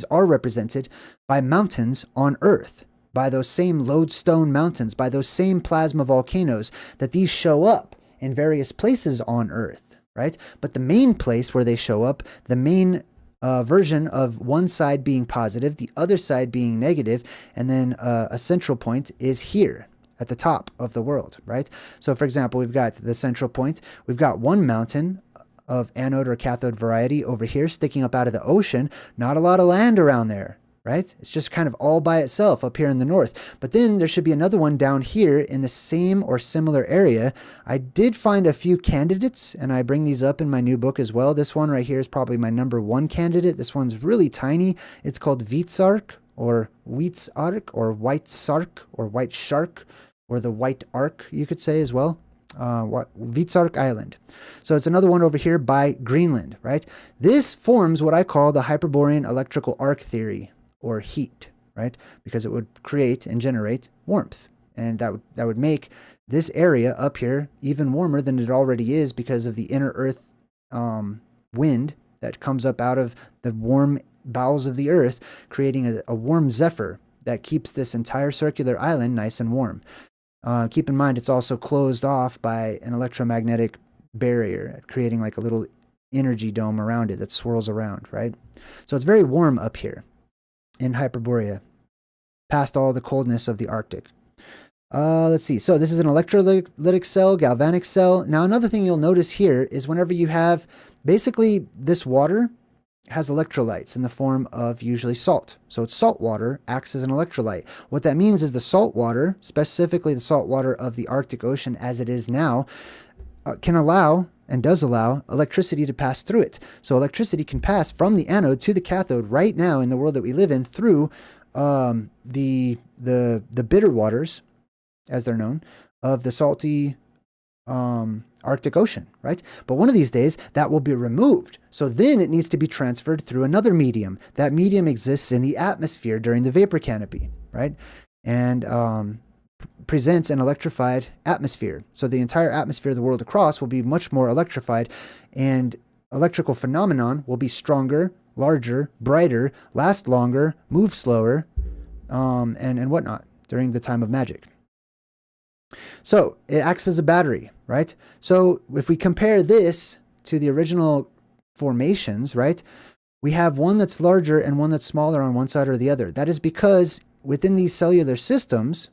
are represented by mountains on Earth, by those same lodestone mountains, by those same plasma volcanoes, that these show up in various places on Earth, right? But the main place where they show up, the main version of one side being positive, the other side being negative, and then a central point is here at the top of the world, right? So for example, we've got the central point. We've got one mountain of anode or cathode variety over here sticking up out of the ocean. Not a lot of land around there, right? It's just kind of all by itself up here in the north. But then there should be another one down here in the same or similar area. I did find a few candidates, and I bring these up in my new book as well. This one right here is probably my #1 candidate. This one's really tiny. It's called Vitsark or Wheatsark or White Sark or White Shark, or the White Ark, you could say as well. Vitsark Island. So it's another one over here by Greenland, right? This forms what I call the hyperborean electrical arc theory, or heat, right? Because it would create and generate warmth. And that would make this area up here even warmer than it already is because of the inner Earth wind that comes up out of the warm bowels of the Earth, creating a warm zephyr that keeps this entire circular island nice and warm. Keep in mind, it's also closed off by an electromagnetic barrier, creating like a little energy dome around it that swirls around, right? So it's very warm up here in Hyperborea, past all the coldness of the Arctic. Let's see. So this is an electrolytic cell, galvanic cell. Now, another thing you'll notice here is whenever you have, basically this water has electrolytes in the form of usually salt. So it's salt water acts as an electrolyte. What that means is the salt water, specifically the salt water of the Arctic Ocean as it is now, can allow and does allow electricity to pass through it. So electricity can pass from the anode to the cathode right now in the world that we live in through the bitter waters, as they're known, of the salty Arctic Ocean, right? But one of these days that will be removed. So then it needs to be transferred through another medium. That medium exists in the atmosphere during the vapor canopy, right? And presents an electrified atmosphere. So the entire atmosphere of the world across will be much more electrified, and electrical phenomenon will be stronger, larger, brighter, last longer, move slower, and whatnot during the time of magic. So it acts as a battery, right? So if we compare this to the original formations, right, we have one that's larger and one that's smaller on one side or the other. That is because within these cellular systems,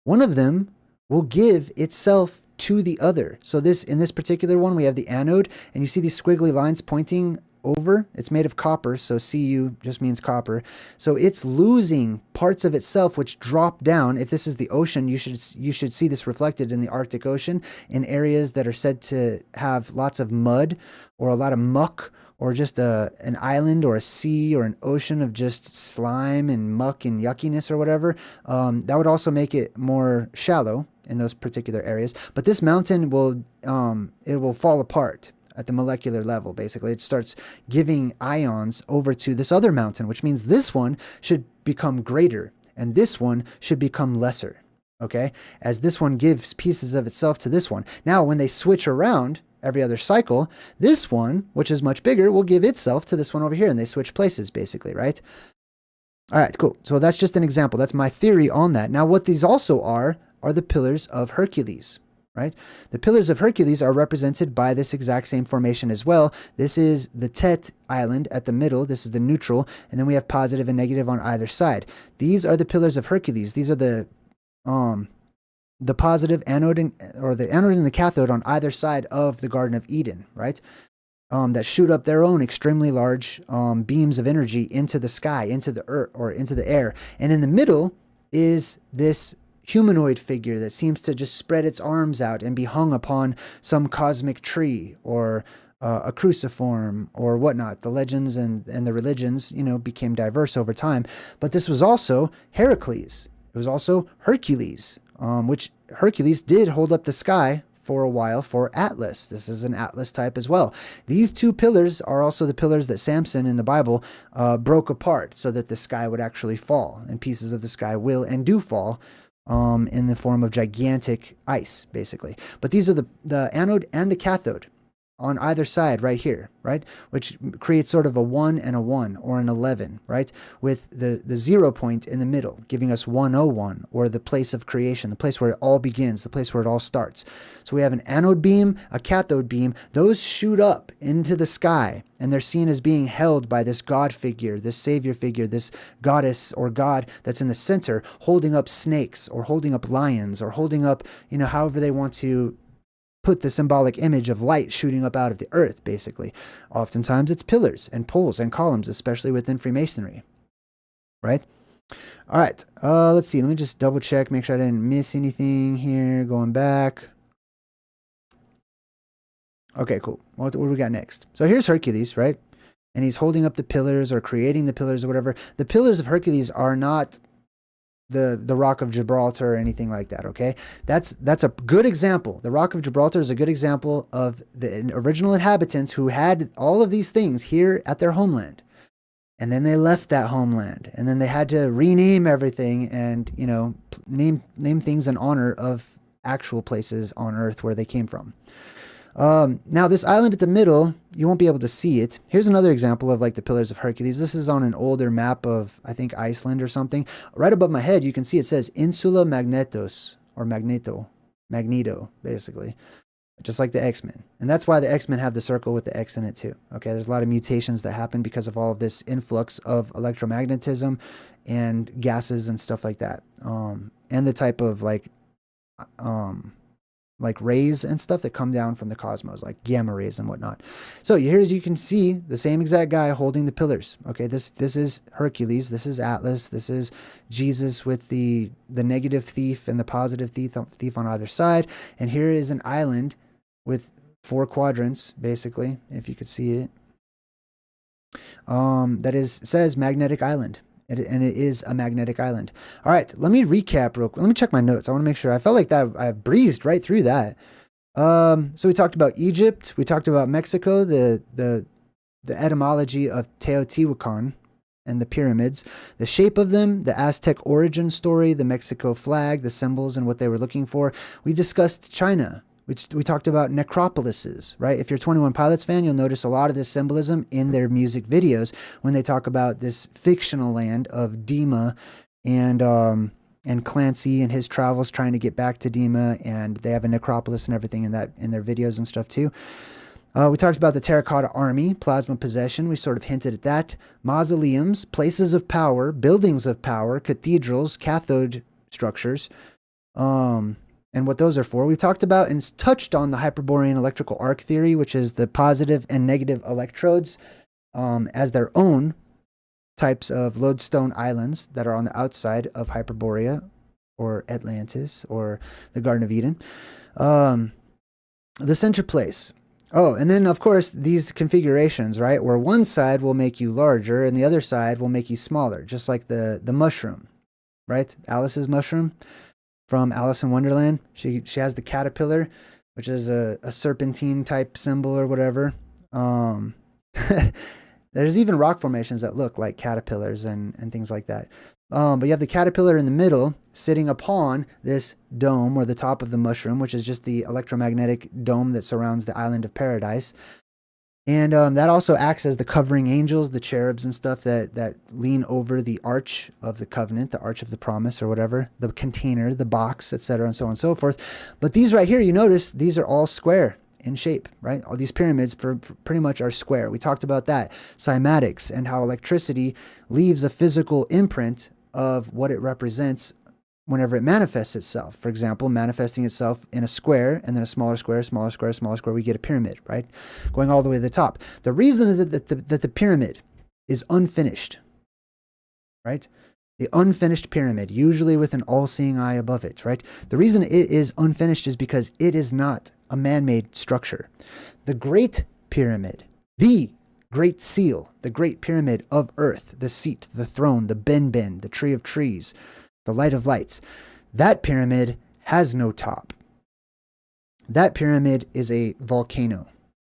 one of them will give itself to the other. So in this particular one, we have the anode, and you see these squiggly lines pointing over. It's made of copper, so Cu just means copper. So it's losing parts of itself which drop down. If this is the ocean, you should see this reflected in the Arctic Ocean in areas that are said to have lots of mud or a lot of muck, or just an island or a sea or an ocean of just slime and muck and yuckiness or whatever. That would also make it more shallow in those particular areas. But this mountain will fall apart at the molecular level. Basically, it starts giving ions over to this other mountain, which means this one should become greater and this one should become lesser, okay? As this one gives pieces of itself to this one. Now, when they switch around every other cycle, this one, which is much bigger, will give itself to this one over here, and they switch places, basically, right? All right, cool. So that's just an example. That's my theory on that. Now, what these also are the pillars of Hercules, right? The Pillars of Hercules are represented by this exact same formation as well. This is the Tet island at the middle. This is the neutral. And then we have positive and negative on either side. These are the Pillars of Hercules. These are the positive anode or the anode and the cathode on either side of the Garden of Eden, right? That shoot up their own extremely large beams of energy into the sky, into the earth, or into the air. And in the middle is this humanoid figure that seems to just spread its arms out and be hung upon some cosmic tree or a cruciform or whatnot. The legends and the religions, became diverse over time. But this was also Heracles. It was also Hercules, which Hercules did hold up the sky for a while for Atlas. This is an Atlas type as well. These two pillars are also the pillars that Samson in the Bible broke apart so that the sky would actually fall, and pieces of the sky will and do fall in the form of gigantic ice, basically. But these are the anode and the cathode on either side right here, right? Which creates sort of a 1 and a 1 or an 11, right? With the 0 point in the middle, giving us 101, or the place of creation, the place where it all begins, the place where it all starts. So we have an anode beam, a cathode beam. Those shoot up into the sky, and they're seen as being held by this God figure, this savior figure, this goddess or God that's in the center, holding up snakes or holding up lions or holding up, however they want to put the symbolic image of light shooting up out of the earth, basically. Oftentimes it's pillars and poles and columns, especially within Freemasonry, right? All right, let's see. Let me just double check, make sure I didn't miss anything here. Going back. Okay, cool. What do we got next? So here's Hercules, right? And he's holding up the pillars or creating the pillars or whatever. The Pillars of Hercules are not the Rock of Gibraltar or anything like that, okay? That's a good example. The Rock of Gibraltar is a good example of the original inhabitants who had all of these things here at their homeland. And then they left that homeland. And then they had to rename everything and, name things in honor of actual places on Earth where they came from. Now this island at the middle, you won't be able to see it. Here's another example of like the Pillars of Hercules. This is on an older map of, I think, Iceland or something. Right above my head, you can see it says Insula Magnetos, or Magneto, basically. Just like the X-Men. And that's why the X-Men have the circle with the X in it too. Okay, there's a lot of mutations that happen because of all of this influx of electromagnetism and gases and stuff like that. And the type of like rays and stuff that come down from the cosmos, like gamma rays and whatnot. So here, as you can see, the same exact guy holding the pillars. Okay, this is Hercules, this is Atlas, this is Jesus with the negative thief and the positive thief on either side. And here is an island with 4 quadrants, basically, if you could see it. Says Magnetic Island. And it is a magnetic island. All right, let me recap real quick. Let me check my notes. I want to make sure. I felt like that I breezed right through that. So we talked about Egypt. We talked about Mexico, the etymology of Teotihuacan and the pyramids, the shape of them, the Aztec origin story, the Mexico flag, the symbols and what they were looking for. We discussed China. We talked about necropolises, right? If you're a 21 Pilots fan, you'll notice a lot of this symbolism in their music videos when they talk about this fictional land of Dima and Clancy and his travels trying to get back to Dima, and they have a necropolis and everything in their videos and stuff too. We talked about the terracotta army, plasma possession. We sort of hinted at that. Mausoleums, places of power, buildings of power, cathedrals, cathode structures. And what those are for. We talked about and touched on the hyperborean electrical arc theory, which is the positive and negative electrodes as their own types of lodestone islands that are on the outside of Hyperborea or Atlantis or the Garden of Eden. The center place. Oh, and then, of course, these configurations, right, where one side will make you larger and the other side will make you smaller, just like the mushroom, right? Alice's mushroom from Alice in Wonderland. She has the caterpillar, which is a serpentine type symbol or whatever. There's even rock formations that look like caterpillars and things like that. But you have the caterpillar in the middle sitting upon this dome or the top of the mushroom, which is just the electromagnetic dome that surrounds the island of paradise. And that also acts as the covering angels, the cherubs and stuff that lean over the arch of the covenant, the arch of the promise or whatever, the container, the box, etc., and so on and so forth. But these right here, you notice, these are all square in shape, right? All these pyramids for pretty much are square. We talked about that, cymatics, and how electricity leaves a physical imprint of what it represents whenever it manifests itself. For example, manifesting itself in a square, and then a smaller square, smaller square, smaller square, we get a pyramid, right? Going all the way to the top. The reason that the pyramid is unfinished, right? The unfinished pyramid, usually with an all-seeing eye above it, right? The reason it is unfinished is because it is not a man-made structure. The Great Pyramid, the Great Seal, the Great Pyramid of Earth, the seat, the throne, the Ben, the tree of trees, the light of lights, that pyramid has no top. That pyramid is a volcano.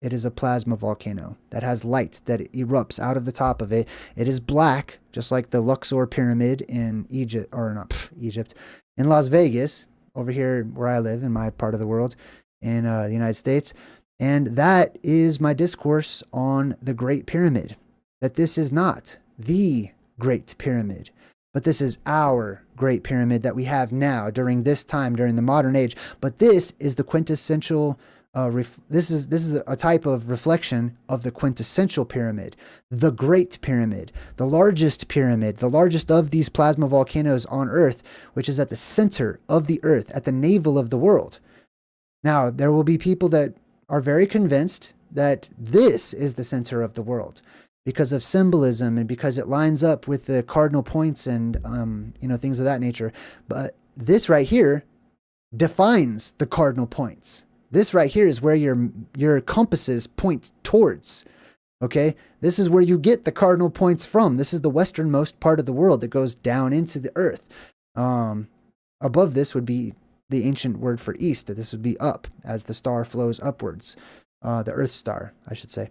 It is a plasma volcano that has light that erupts out of the top of it. It is black, just like the Luxor pyramid in Egypt, or not Egypt, in Las Vegas, over here where I live in my part of the world, in the United States. And that is my discourse on the Great Pyramid, that this is not the Great Pyramid, but this is our Great Pyramid that we have now during this time, during the modern age. But this is the quintessential, this is a type of reflection of the quintessential pyramid, the Great Pyramid, the largest of these plasma volcanoes on Earth, which is at the center of the Earth, at the navel of the world. Now, there will be people that are very convinced that this is the center of the world, because of symbolism and because it lines up with the cardinal points and things of that nature. But this right here defines the cardinal points. This right here is where your compasses point towards. Okay, this is where you get the cardinal points from. This is the westernmost part of the world that goes down into the earth. Above this would be the ancient word for east. This would be up, as the star flows upwards. The Earth star, I should say.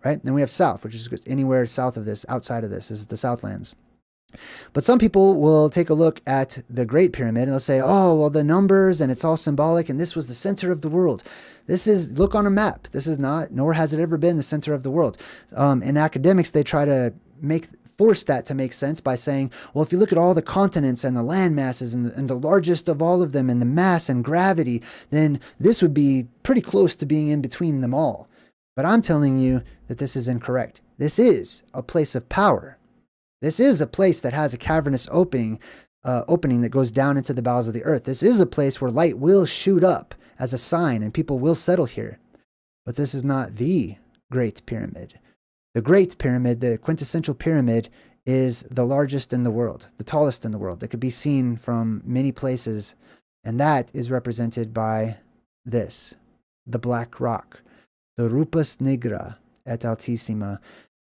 Right? Then we have south, which is anywhere south of this, outside of this, is the Southlands. But some people will take a look at the Great Pyramid and they'll say, oh, well, the numbers and it's all symbolic and this was the center of the world. This is, look on a map. This is not, nor has it ever been the center of the world. In academics, they try to force that to make sense by saying, well, if you look at all the continents and the land masses and the largest of all of them and the mass and gravity, then this would be pretty close to being in between them all. But I'm telling you that this is incorrect. This is a place of power. This is a place that has a cavernous opening that goes down into the bowels of the earth. This is a place where light will shoot up as a sign and people will settle here. But this is not the Great Pyramid. The Great Pyramid, the quintessential pyramid, is the largest in the world, the tallest in the world, that could be seen from many places. And that is represented by this, the black rock, the Rupus Nigra et Altissima.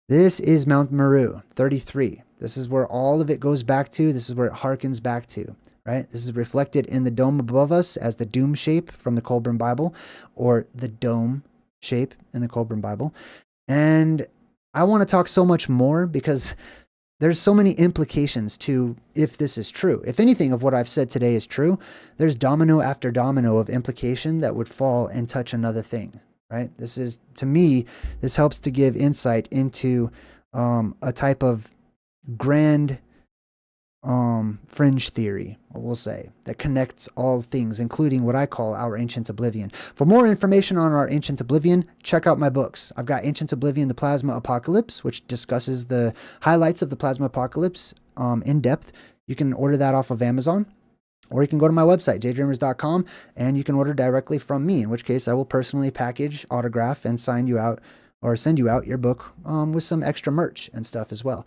This is Mount Meru, 33. This is where all of it goes back to. This is where it harkens back to, right? This is reflected in the dome above us as the doom shape from the Colburn Bible, or the dome shape in the Colburn Bible. And I want to talk so much more because there's so many implications to if this is true. If anything of what I've said today is true, there's domino after domino of implication that would fall and touch another thing, right? This is, to me, this helps to give insight into a type of grand fringe theory, we'll say, that connects all things, including what I call our ancient oblivion. For more information on our ancient oblivion, check out my books. I've got Ancient Oblivion, the Plasma Apocalypse, which discusses the highlights of the Plasma Apocalypse in depth. You can order that off of Amazon, or you can go to my website, JayDreamerZ.com, and you can order directly from me, in which case I will personally package, autograph, and sign you out, or send you out your book with some extra merch and stuff as well.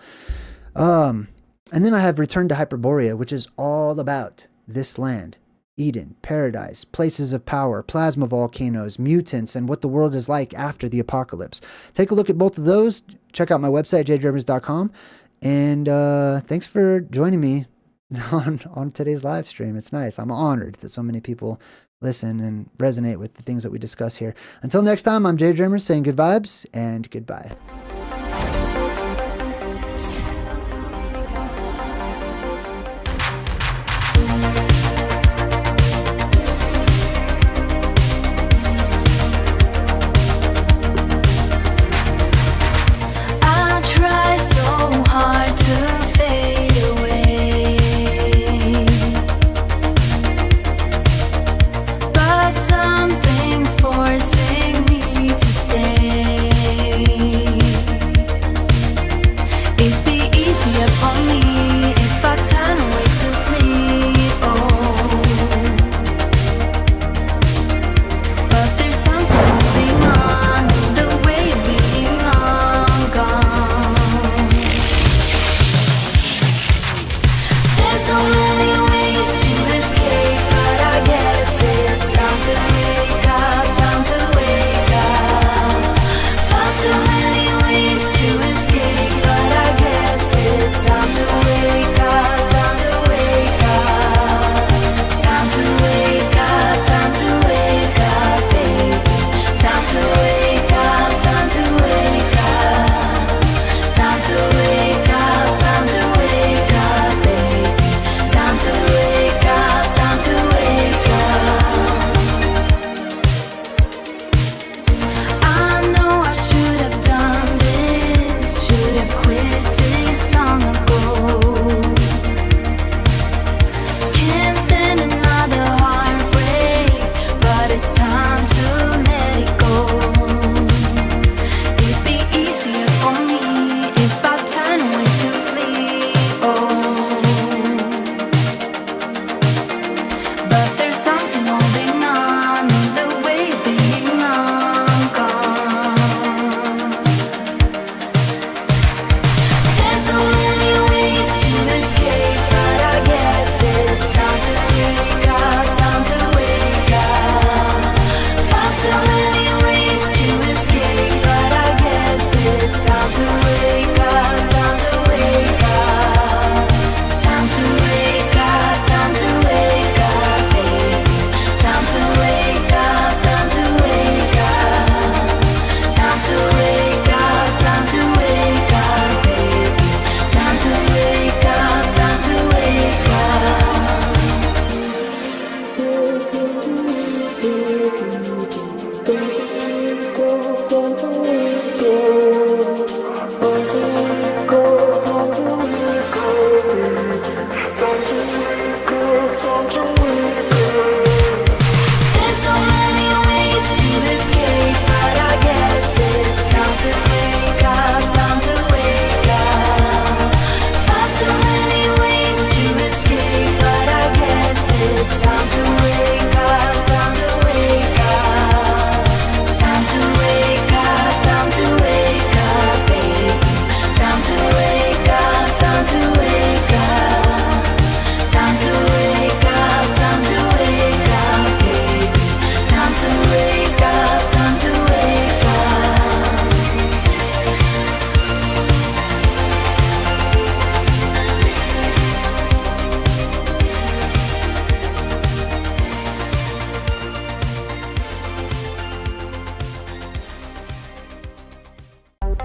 And then I have Return to Hyperborea, which is all about this land, Eden, paradise, places of power, plasma volcanoes, mutants, and what the world is like after the apocalypse. Take a look at both of those. Check out my website, JayDreamerZ.com. And thanks for joining me on today's live stream. It's nice. I'm honored that so many people listen and resonate with the things that we discuss here. Until next time, I'm JayDreamer saying good vibes and goodbye.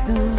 Who